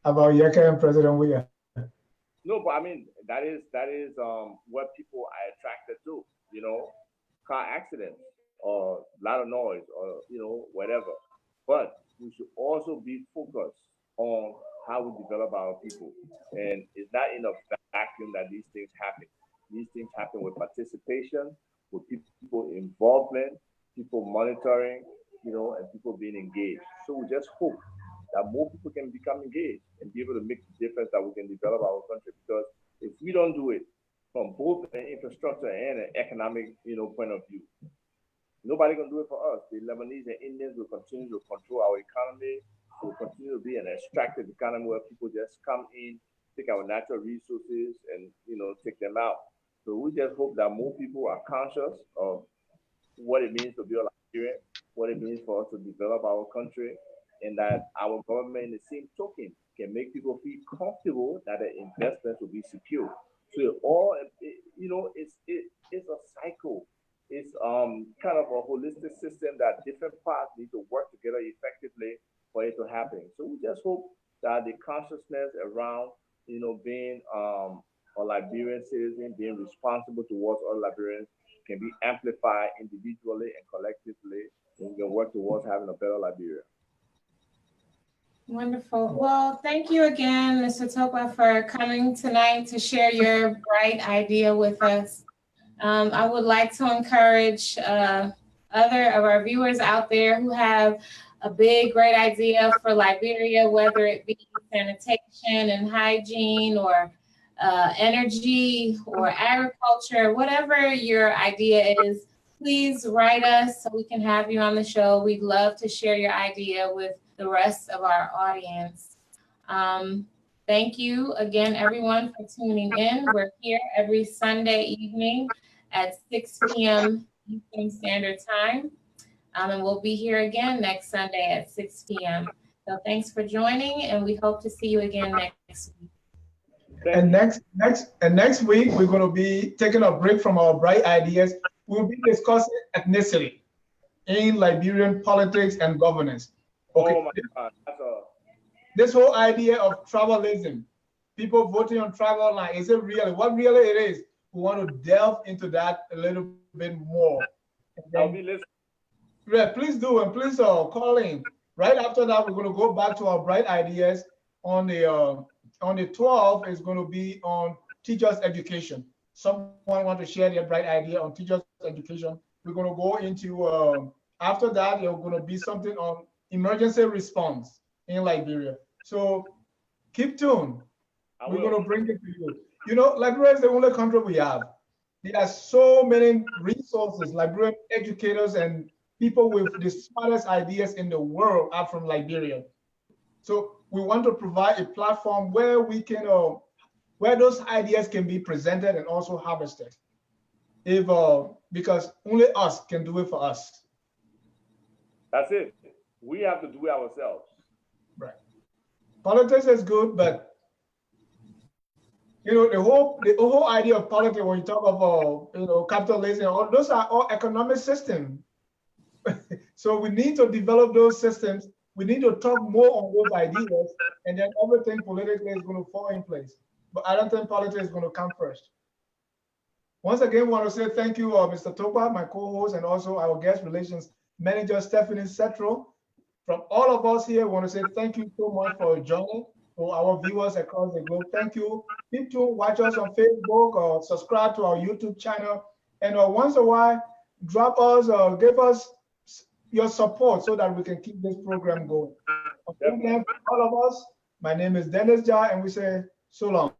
about yakka and President Weah. No, but I mean that is what people are attracted to. Car accidents or a lot of noise or whatever. But we should also be focused on how we develop our people. And it's not in a vacuum that these things happen. These things happen with participation, with people involvement, people monitoring, and people being engaged. So we just hope that more people can become engaged and be able to make the difference that we can develop our country. Because if we don't do it from both an infrastructure and an economic, point of view, nobody can do it for us. The Lebanese and Indians will continue to control our economy. Will continue to be an extractive economy where people just come in, take our natural resources, and take them out. So we just hope that more people are conscious of what it means to be a Liberian, what it means for us to develop our country, and that our government, in the same token, can make people feel comfortable that their investments will be secure. So it's a cycle. It's kind of a holistic system that different parts need to work together effectively for it to happen. So we just hope that the consciousness around being a Liberian citizen, being responsible towards all Liberians, can be amplified individually and collectively, and we can work towards having a better Liberia. Wonderful. Well, thank you again, Mr. Tukpah, for coming tonight to share your bright idea with us. I would like to encourage other of our viewers out there who have a big, great idea for Liberia, whether it be sanitation and hygiene or energy or agriculture, whatever your idea is, please write us so we can have you on the show. We'd love to share your idea with the rest of our audience. Thank you again, everyone, for tuning in. We're here every Sunday evening at 6 p.m. Eastern Standard Time. And we'll be here again next Sunday at 6 p.m. So thanks for joining, and we hope to see you again next week. And next week, we're going to be taking a break from our bright ideas. We'll be discussing ethnicity in Liberian politics and governance. Okay. Oh my God. This whole idea of tribalism, people voting on tribal line, is it really? What really it is? We want to delve into that a little bit more. I'll be listening. Yeah, please do, and please call in. Right after that, we're going to go back to our bright ideas. On the 12th is going to be on teachers' education. Someone want to share their bright idea on teachers' education. We're going to go into, after that, there's going to be something on emergency response in Liberia. So keep tuned. We're going to bring it to you. Liberia is the only country we have. There are so many resources. Liberian educators and people with the smartest ideas in the world are from Liberia. So we want to provide a platform where we can, where those ideas can be presented and also harvested. Because only us can do it for us. That's it. We have to do it ourselves. Right. Politics is good, but the whole idea of politics, when you talk about capitalism, all those are all economic systems. So we need to develop those systems. We need to talk more on those ideas, and then everything politically is going to fall in place. But I don't think politics is going to come first. Once again, I want to say thank you, Mr. Tukpah, my co-host, and also our guest relations manager, Stephanie Setro. From all of us here, I want to say thank you so much for joining. For our viewers across the globe, thank you. Keep tuned, watch us on Facebook, or subscribe to our YouTube channel. And once in a while, drop us or give us your support so that we can keep this program going. Again, for all of us, my name is Dennis Jai, and we say so long.